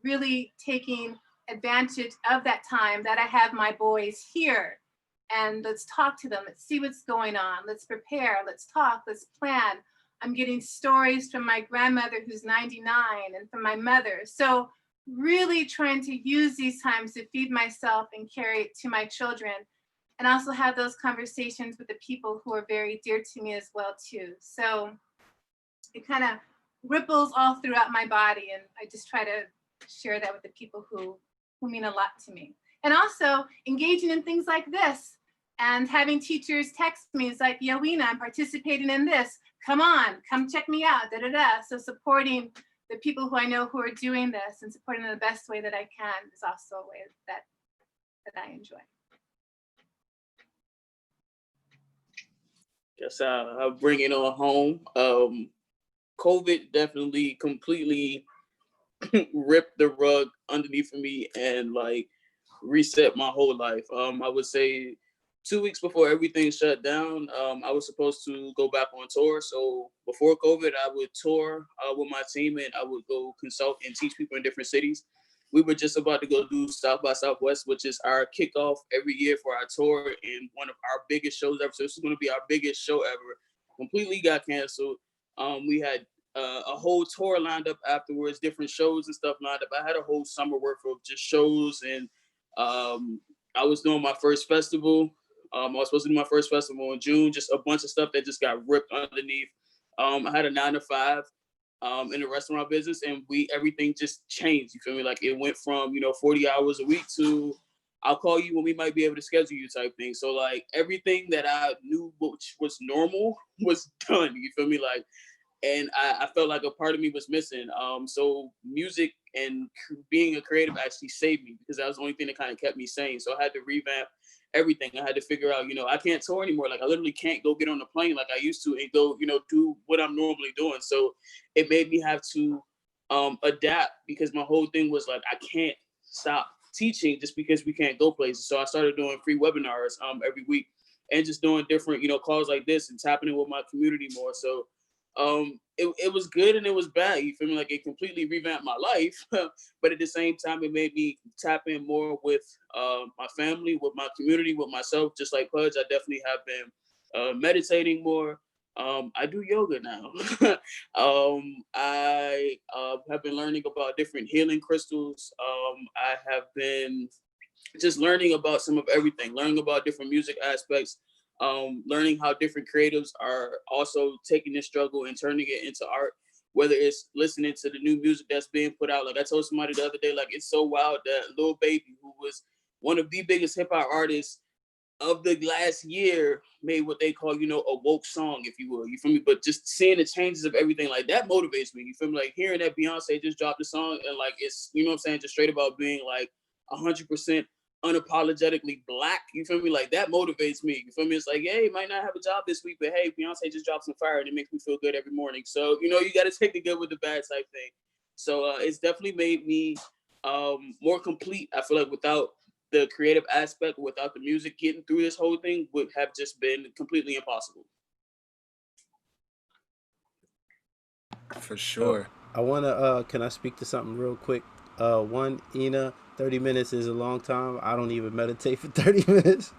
really taking advantage of that time that I have my boys here, and let's talk to them. Let's see what's going on. Let's prepare. Let's talk. Let's plan. I'm getting stories from my grandmother who's 99 and from my mother. So really trying to use these times to feed myself and carry it to my children, and also have those conversations with the people who are very dear to me as well too. So it kind of ripples all throughout my body, and I just try to share that with the people who mean a lot to me. And also engaging in things like this and having teachers text me, it's like, yo, Ena, I'm participating in this. Come on, come check me out, da da da. So supporting the people who I know who are doing this and supporting in the best way that I can is also a way that I enjoy. Guess I'll bring it on home. COVID definitely completely ripped the rug underneath of me and like reset my whole life. I would say 2 weeks before everything shut down, I was supposed to go back on tour. So before COVID, I would tour with my team, and I would go consult and teach people in different cities. We were just about to go do South by Southwest, which is our kickoff every year for our tour and one of our biggest shows ever. So this is going to be our biggest show ever. Completely got canceled. We had a whole tour lined up afterwards, different shows and stuff lined up. I had a whole summer worth of just shows, and I was doing my first festival. I was supposed to do my first festival in June. Just a bunch of stuff that just got ripped underneath. I had a 9 to 5 in the restaurant business, and everything just changed. You feel me? Like it went from 40 hours a week to I'll call you when we might be able to schedule you type thing. So like everything that I knew which was normal was done. You feel me? Like, and I felt like a part of me was missing. So music and being a creative actually saved me, because that was the only thing that kind of kept me sane. So I had to revamp everything. I had to figure out, I can't tour anymore. Like I literally can't go get on the plane like I used to and go, do what I'm normally doing. So it made me have to adapt, because my whole thing was like, I can't stop teaching just because we can't go places. So I started doing free webinars every week, and just doing different, calls like this and tapping in with my community more. So it was good and it was bad. You feel me? Like it completely revamped my life, but at the same time, it made me tap in more with my family, with my community, with myself. Just like Pudge, I definitely have been meditating more. I do yoga now. I have been learning about different healing crystals. I have been just learning about some of everything, learning about different music aspects, learning how different creatives are also taking this struggle and turning it into art, whether it's listening to the new music that's being put out. Like I told somebody the other day, like it's so wild that Lil Baby, who was one of the biggest hip hop artists of the last year, made what they call, a woke song, if you will. You feel me? But just seeing the changes of everything, like that motivates me. You feel me? Like hearing that Beyonce just dropped a song, and like it's, you know what I'm saying, just straight about being like 100% unapologetically Black. You feel me? Like that motivates me. You feel me? It's like, hey, might not have a job this week, but hey, Beyonce just dropped some fire and it makes me feel good every morning. So, you got to take the good with the bad type thing. So it's definitely made me more complete. I feel like without the creative aspect, without the music, getting through this whole thing would have just been completely impossible. For sure. I wanna can I speak to something real quick? One, Ena, 30 minutes is a long time. I don't even meditate for 30 minutes.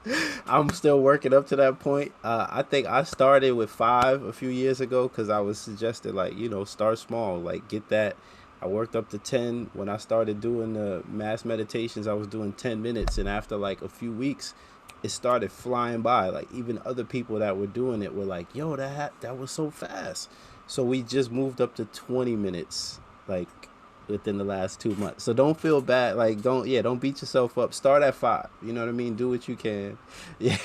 I'm still working up to that point. I think I started with 5 a few years ago because I was suggested, like, start small, like get that. I worked up to 10. When I started doing the mass meditations, I was doing 10 minutes. And after like a few weeks, it started flying by. Like even other people that were doing it were like, yo, that was so fast. So we just moved up to 20 minutes, like within the last 2 months. So don't feel bad. Like don't beat yourself up. Start at 5. You know what I mean? Do what you can. Yeah,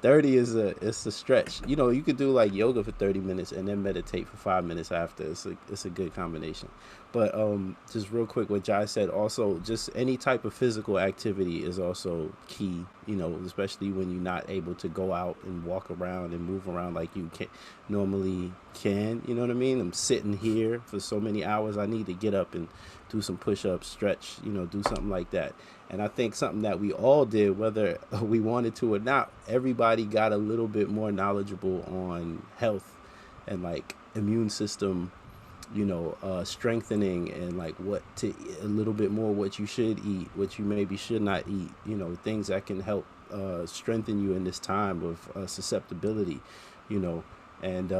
30 it's a stretch. You could do like yoga for 30 minutes and then meditate for 5 minutes after. It's a good combination. But just real quick, what Jai said. Also, just any type of physical activity is also key. Especially when you're not able to go out and walk around and move around like you can normally can. You know what I mean? I'm sitting here for so many hours. I need to get up and do some push-ups, stretch. Do something like that. And I think something that we all did, whether we wanted to or not, everybody got a little bit more knowledgeable on health and like immune system, strengthening, and like a little bit more what you should eat, what you maybe should not eat, things that can help strengthen you in this time of susceptibility, and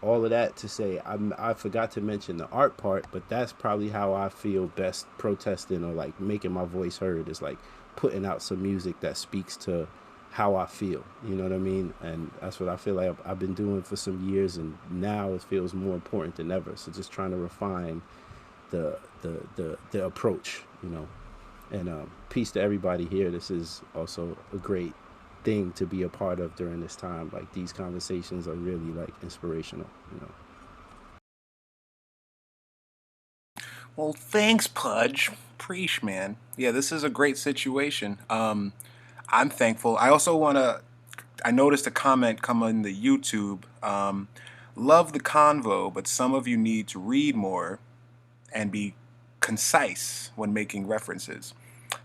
all of that to say, I forgot to mention the art part, but that's probably how I feel best protesting or like making my voice heard, is like putting out some music that speaks to how I feel, you know what I mean? And that's what I feel like I've been doing for some years, and now it feels more important than ever. So just trying to refine the approach, And peace to everybody here. This is also a great thing to be a part of during this time. Like these conversations are really like inspirational. Well, thanks, Pudge. Preach, man. Yeah, this is a great situation. I'm thankful. I also want to. I noticed a comment come on the YouTube. Love the convo, but some of you need to read more and be concise when making references.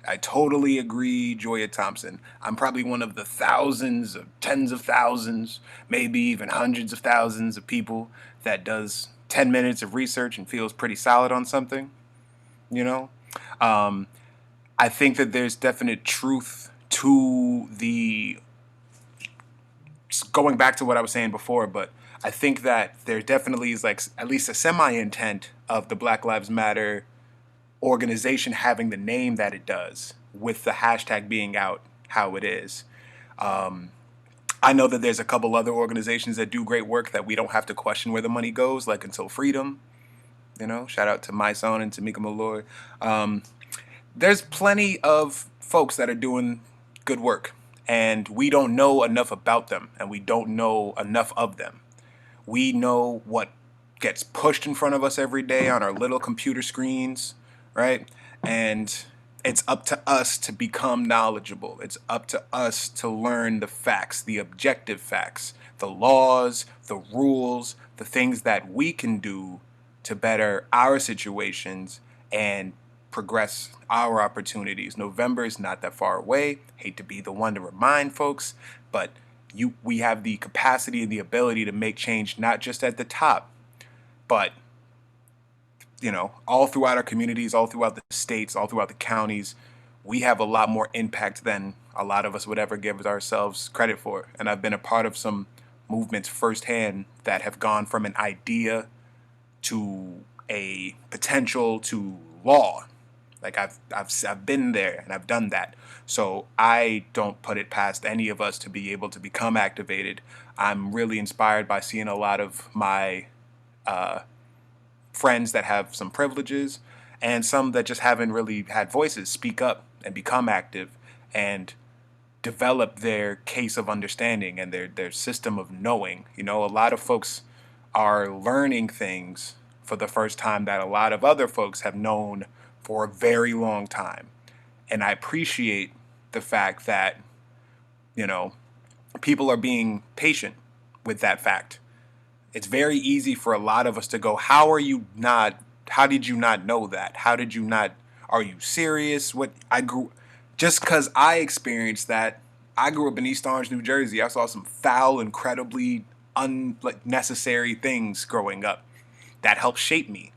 I totally agree, Joya Thompson. I'm probably one of the thousands of tens of thousands, maybe even hundreds of thousands of people that does 10 minutes of research and feels pretty solid on something, you know? I think that there's definite truth to the, going back to what I was saying before, but I think that there definitely is like at least a semi intent of the Black Lives Matter organization having the name that it does, with the hashtag being out how it is. Um, I know that there's a couple other organizations that do great work that we don't have to question where the money goes, like Until Freedom. You know, shout out to My Son and Tamika Malloy. Um, there's plenty of folks that are doing good work, and we don't know enough about them, and we don't know enough of them. We know what gets pushed in front of us every day on our little computer screens, right? And it's up to us to become knowledgeable. It's up to us to learn the facts, the objective facts, the laws, the rules, the things that we can do to better our situations and progress our opportunities. November is not that far away. Hate to be the one to remind folks, but we have the capacity and the ability to make change, not just at the top, but all throughout our communities, all throughout the states, all throughout the counties. We have a lot more impact than a lot of us would ever give ourselves credit for. And I've been a part of some movements firsthand that have gone from an idea to a potential to law. Like I've been there and I've done that. So I don't put it past any of us to be able to become activated. I'm really inspired by seeing a lot of my uh, friends that have some privileges and some that just haven't really had voices speak up and become active and develop their case of understanding and their system of knowing. A lot of folks are learning things for the first time that a lot of other folks have known for a very long time. And I appreciate the fact that, you know, people are being patient with that fact. It's very easy for a lot of us to go, how did you not know that? How did you not, are you serious? Just because I experienced that, I grew up in East Orange, New Jersey. I saw some foul, incredibly unnecessary things growing up that helped shape me.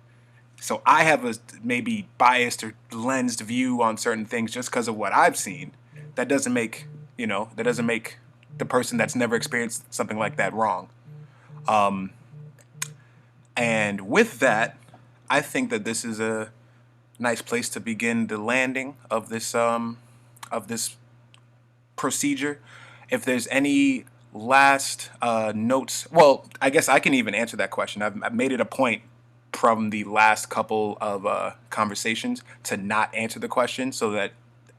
So I have a maybe biased or lensed view on certain things just because of what I've seen. That doesn't make, that doesn't make the person that's never experienced something like that wrong. Um, and with that, I think that this is a nice place to begin the landing of this procedure. If there's any last notes, well, I guess I can even answer that question. I've made it a point from the last couple of conversations to not answer the question so that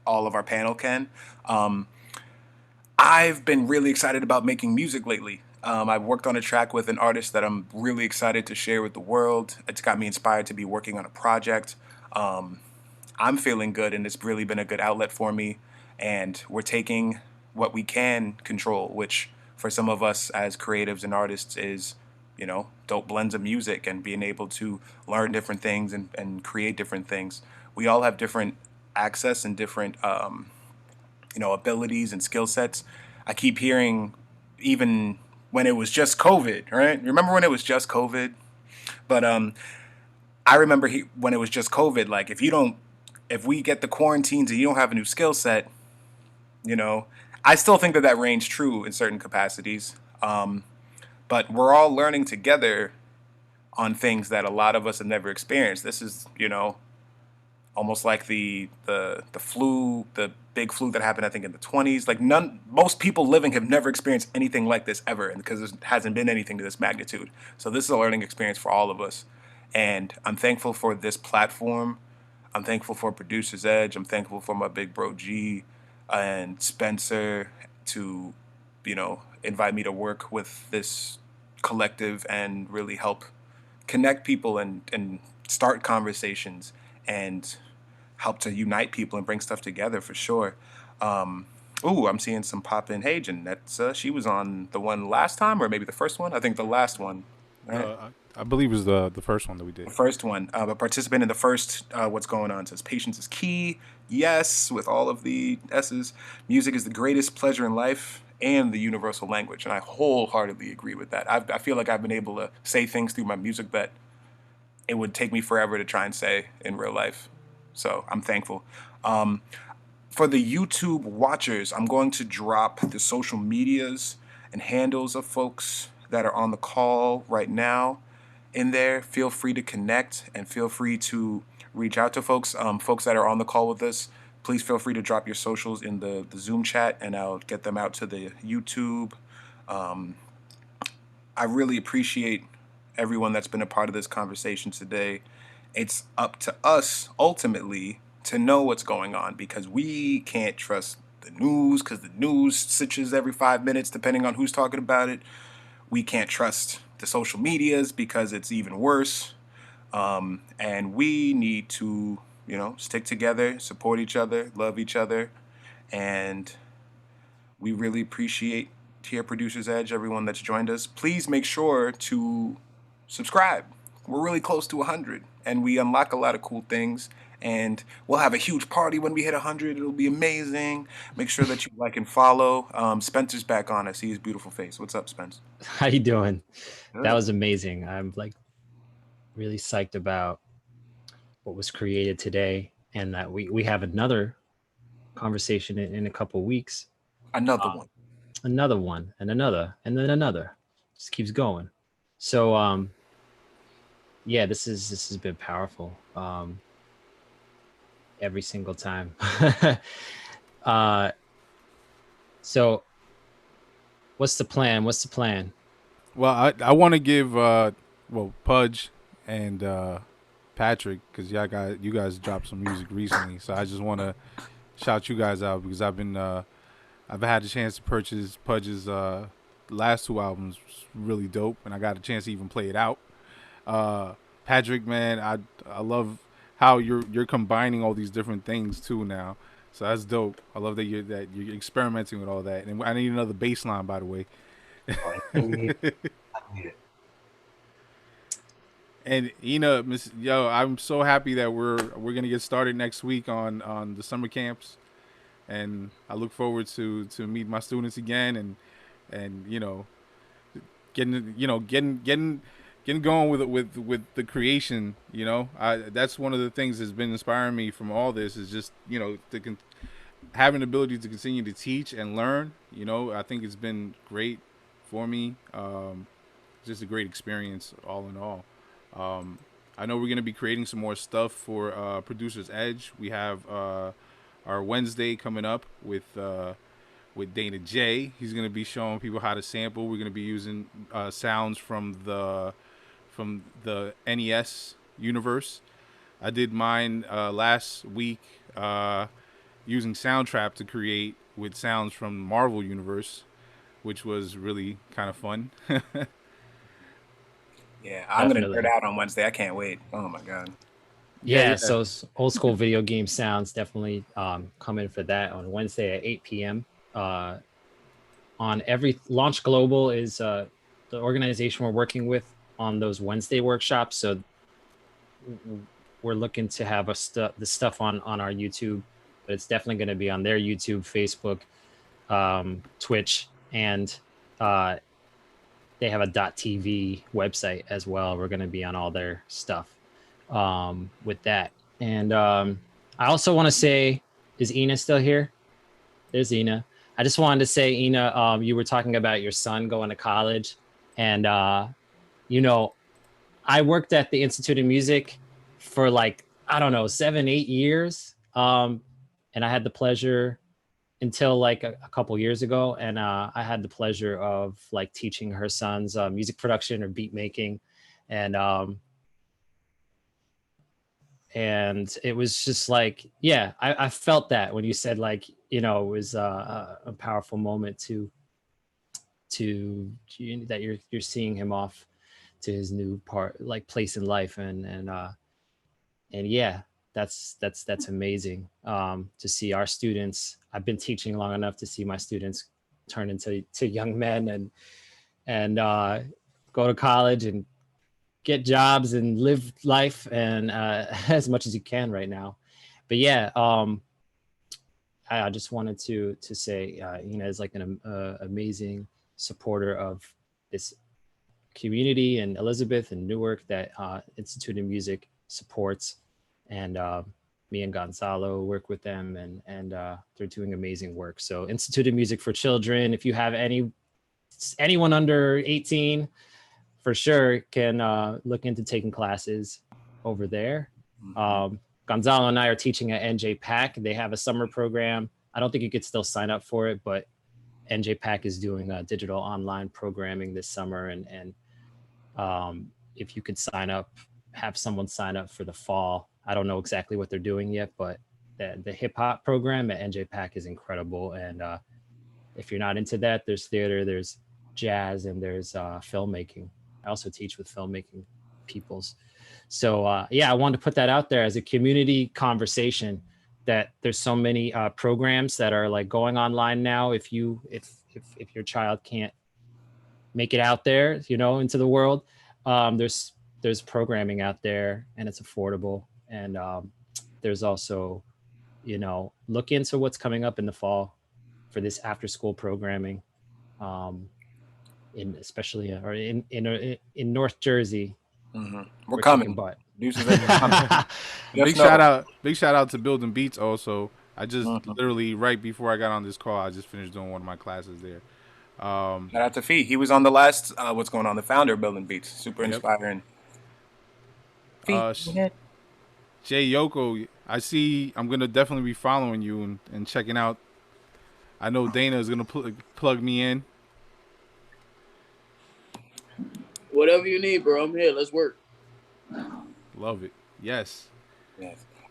all of our panel can. Um, I've been really excited about making music lately. I've worked on a track with an artist that I'm really excited to share with the world. It's got me inspired to be working on a project. Um, I'm feeling good, and it's really been a good outlet for me. And we're taking what we can control, which for some of us as creatives and artists is, dope blends of music and being able to learn different things and create different things. We all have different access and different, abilities and skill sets. I keep hearing, even when it was just COVID, right? Remember when it was just COVID? But I remember when it was just COVID, like if we get the quarantines and you don't have a new skill set, I still think that reigns true in certain capacities. But we're all learning together on things that a lot of us have never experienced. This is, almost like the flu, the big flu that happened, I think, in the 20s. Like most people living have never experienced anything like this ever, and because there hasn't been anything to this magnitude. So this is a learning experience for all of us, and I'm thankful for this platform. I'm thankful for Producer's Edge. I'm thankful for my big bro G and Spencer to, invite me to work with this collective and really help connect people and start conversations and help to unite people and bring stuff together for sure. I'm seeing some pop in. Hey, Jen, she was on the one last time, or maybe the first one. I think the last one. Right? I believe it was the first one that we did. The first one. A participant in the first What's Going On says, patience is key. Yes, with all of the S's. Music is the greatest pleasure in life and the universal language. And I wholeheartedly agree with that. I feel like I've been able to say things through my music that it would take me forever to try and say in real life. So I'm thankful. For the YouTube watchers, I'm going to drop the social medias and handles of folks that are on the call right now in there. Feel free to connect and feel free to reach out to folks. Folks that are on the call with us, please feel free to drop your socials in the Zoom chat and I'll get them out to the YouTube. I really appreciate everyone that's been a part of this conversation today. It's up to us ultimately to know what's going on because we can't trust the news because the news switches every 5 minutes depending on who's talking about it. We can't trust the social medias because it's even worse. And we need to, stick together, support each other, love each other, and we really appreciate Tier Producers Edge, everyone that's joined us. Please make sure to subscribe. We're really close to 100, and we unlock a lot of cool things. And we'll have a huge party when we hit 100. It'll be amazing. Make sure that you like and follow. Spencer's back on. I see his beautiful face. What's up, Spence? How you doing? Good. That was amazing. I'm like really psyched about what was created today, and that we have another conversation in a couple weeks. Another one. Another one, and another, and then another. Just keeps going. So yeah, this has been powerful. Every single time. So what's the plan? What's the plan? Well, I want to give Pudge and Patrick, because you guys dropped some music recently, so I just want to shout you guys out because I've had a chance to purchase Pudge's last two albums, really dope, and I got a chance to even play it out. Patrick, man, I love how you're combining all these different things too now. So that's dope. I love that you're experimenting with all that. And I need another bass line, by the way. I need it. And Ena, I'm so happy that we're gonna get started next week on the summer camps, and I look forward to meet my students again and getting going with the creation. That's one of the things that's been inspiring me from all this is just having the ability to continue to teach and learn. I think it's been great for me. Just a great experience all in all. I know we're going to be creating some more stuff for Producers Edge. We have our Wednesday coming up with Dana J. He's going to be showing people how to sample. We're going to be using sounds from the NES universe. I did mine last week using Soundtrap to create with sounds from Marvel universe, which was really kind of fun. Yeah, I'm going to Definitely. nerd out on Wednesday. I can't wait. Oh, my God. Yeah, so old school video game sounds definitely come in for that on Wednesday at 8 p.m. On every Launch Global is the organization we're working with on those Wednesday workshops. So we're looking to have the stuff on our YouTube, but it's definitely going to be on their YouTube, Facebook, Twitch, and they have a .tv website as well. We're going to be on all their stuff with that. And I also want to say, is Ena still here? There's Ena. I just wanted to say, Ena, you were talking about your son going to college, and I worked at the Institute of Music for 7-8 years, and I had the pleasure until a couple years ago, and I had the pleasure of teaching her sons music production or beat making, and it was just I felt that when you said it was a powerful moment to that you're seeing him off to his new place in life, and yeah, that's amazing to see our students. I've been teaching long enough to see my students turn into young men and go to college and get jobs and live life and as much as you can right now. But yeah, I just wanted to say Ena is an amazing supporter of this community and Elizabeth and Newark that Institute of Music supports, and me and Gonzalo work with them, and they're doing amazing work. So Institute of Music for Children, if you have any anyone under 18 for sure can look into taking classes over there. Gonzalo and I are teaching at NJPAC. They have a summer program. I don't think you could still sign up for it, but NJPAC is doing digital online programming this summer. And if you could sign up, have someone sign up for the fall. I don't know exactly what they're doing yet, but the hip hop program at NJPAC is incredible. And if you're not into that, there's theater, there's jazz, and there's filmmaking. I also teach with filmmaking peoples. So yeah, I wanted to put that out there as a community conversation, that there's so many programs that are like going online now. If your child can't make it out there, you know, into the world, there's programming out there, and it's affordable. And there's also, you know, look into what's coming up in the fall for this after school programming, especially in North Jersey. We're coming. Butt. Big shout out to Building Beats also. I just literally right before I got on this call, I just finished doing one of my classes there. Shout out to Fee. He was on the last What's Going On, the founder of Building Beats. Super inspiring. Jai Yoko, I'm gonna definitely be following you and checking out. I know Dana is gonna plug me in. Whatever you need, bro. I'm here. Let's work. Love it. Yes.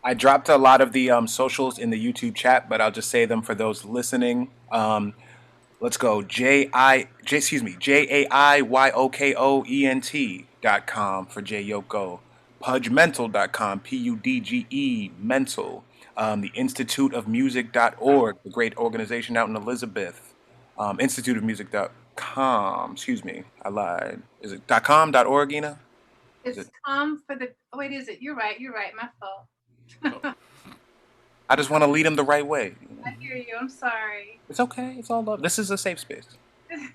I dropped a lot of the socials in the YouTube chat, but I'll just say them for those listening. Let's go. JAIYOKOENT.com for Jai Yoko. PUDGEmental.com. PUDGE mental. The Institute of Music.org, the great organization out in Elizabeth. Instituteofmusic.com. Excuse me, I lied. Is it .com, .org, Ena? It's com for the. Oh, wait, is it? You're right. My fault. I just want to lead him the right way. I hear you. I'm sorry. It's okay. It's all love. This is a safe space.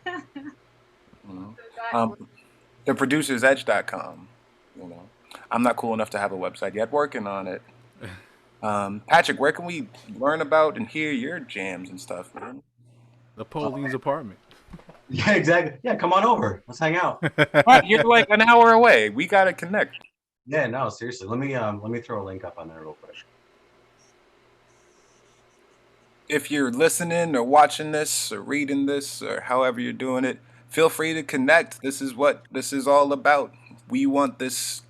The producersedge.com. You know, I'm not cool enough to have a website yet. Working on it. Patrick, where can we learn about and hear your jams and stuff, man? The Pauline's apartment. Yeah, exactly. Yeah, come on over. Let's hang out. Right, you're like an hour away. We gotta connect. Yeah, no, seriously. Let me throw a link up on there real quick. If you're listening or watching this or reading this or however you're doing it, feel free to connect. This is what this is all about. We want this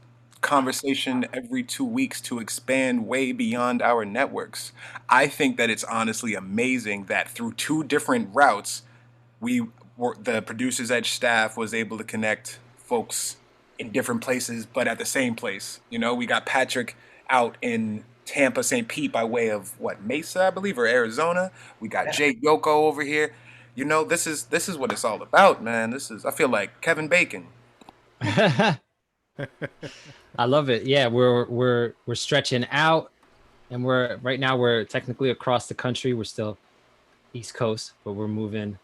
conversation every 2 weeks to expand way beyond our networks. I think that it's honestly amazing that through 2 different routes, the Producers Edge staff was able to connect folks in different places, but at the same place. You know, we got Patrick out in Tampa, St. Pete by way of Mesa, I believe, or Arizona. We got Jai Yoko over here. You know, this is what it's all about, man. I feel like Kevin Bacon. I love it. Yeah, we're stretching out, and right now we're technically across the country. We're still East Coast, but we're moving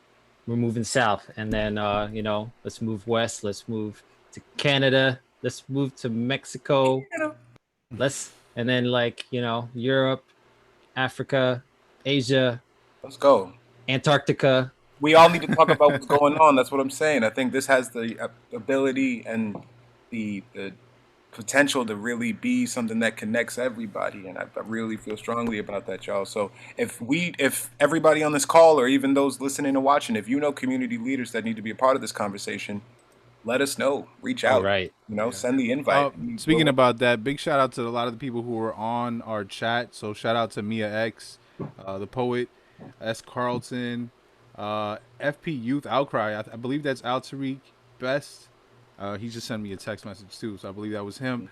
south, and then you know, let's move west. Let's move to Canada. Let's move to Mexico. And then, like, you know, Europe, Africa, Asia. Let's go. Antarctica. We all need to talk about what's going on. That's what I'm saying. I think this has the ability and the potential to really be something that connects everybody, and I really feel strongly about that, y'all. So if everybody on this call, or even those listening and watching, if you know community leaders that need to be a part of this conversation, let us know. Reach out. Right. You know, send the invite. Speaking about that, big shout out to a lot of the people who were on our chat. So shout out to Mia X, the poet, S. Carlton, FP Youth Outcry. I believe that's Altariq Best. He just sent me a text message too, so I believe that was him.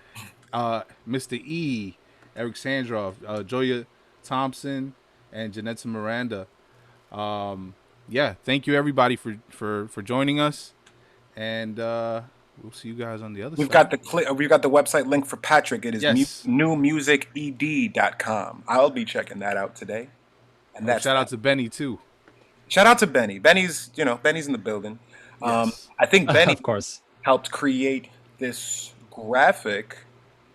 Mr. E, Eric Sandroff, Joya Thompson, and Janetta Miranda. Yeah, thank you everybody for joining us, and we'll see you guys on the other side. We've got the website link for Patrick. It is newmusiced.com. I'll be checking that out today. And shout out to Benny too. Shout out to Benny. Benny's in the building. Yes. I think Benny, of course, helped create this graphic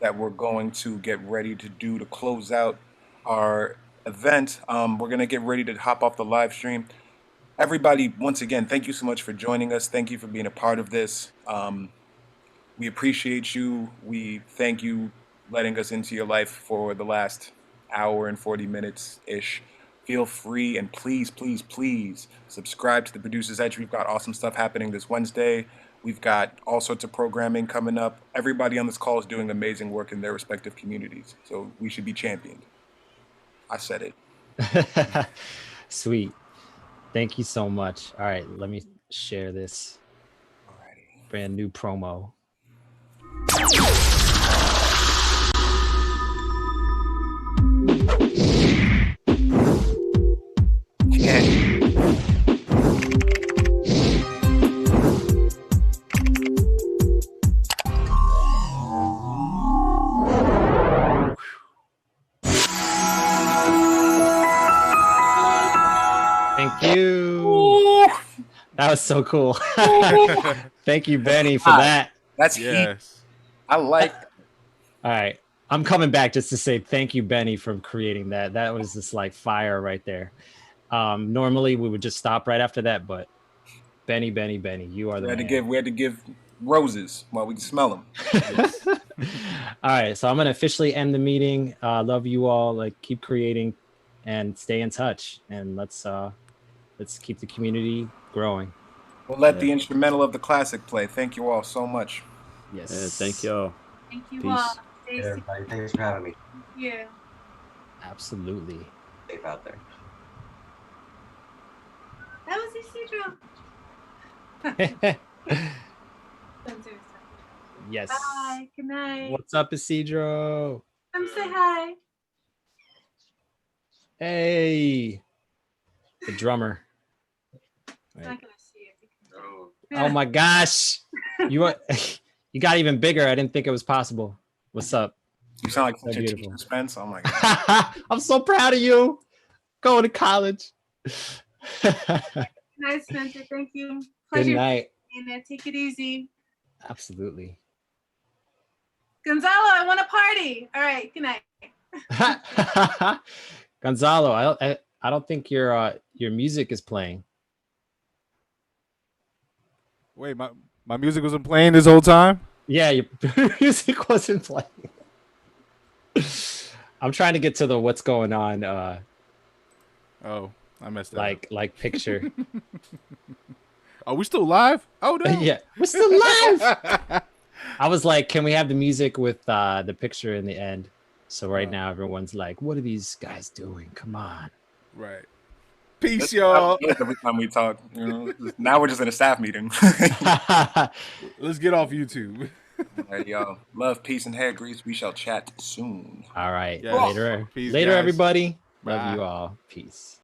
that we're going to get ready to do to close out our event. We're going to get ready to hop off the live stream. Everybody, once again, thank you so much for joining us. Thank you for being a part of this. We appreciate you. We thank you letting us into your life for the last hour and 40 minutes ish. Feel free and please, please, please subscribe to the Producer's Edge. We've got awesome stuff happening this Wednesday. We've got all sorts of programming coming up. Everybody on this call is doing amazing work in their respective communities. So we should be championed. I said it. Sweet. Thank you so much. All right, let me share this Alrighty. brand new promo. Yeah. Thank you. That was so cool. Thank you, Benny, for that. That's heat. Yes. I like. All right. I'm coming back just to say thank you, Benny, for creating that. That was just like fire right there. Normally we would just stop right after that, but Benny, you are the man. We had to give roses while we can smell them. Yes. All right. So I'm going to officially end the meeting. Love you all. Like, keep creating and stay in touch. And let's keep the community growing. We'll let the instrumental of the classic play. Thank you all so much. Yes. Thank y'all. Thank you Peace. all. Hey, everybody, thanks for having me. Thank you. Absolutely. Safe out there. That was Isidro. Yes. Bye. Good night. What's up, Isidro? Come say hi. Hey, the drummer. I'm not gonna see it. Oh my gosh, you got even bigger. I didn't think it was possible. What's up? You sound like So such a beautiful. teacher, Spence. Oh my god. I'm so proud of you. Going to college. Nice, Spencer. Thank you. Good Pleasure. night. Take it easy. Absolutely. Gonzalo, I want to party. All right. Good night. Gonzalo, I don't think your music is playing. Wait, my music wasn't playing this whole time? Yeah, your music wasn't playing. I'm trying to get to the what's going on Oh, I messed that up. like picture. Are we still live? Oh no. Yeah, we're still live. I was like, can we have the music with the picture in the end? So right now everyone's like, what are these guys doing? Come on. Right. Peace, y'all. Every time we talk, you know, now we're just in a staff meeting. Let's get off YouTube. All right, y'all. Love, peace, and hair grease. We shall chat soon. All right. Yes. Later. Peace, Later, guys. everybody. Bye. Love you all. Peace.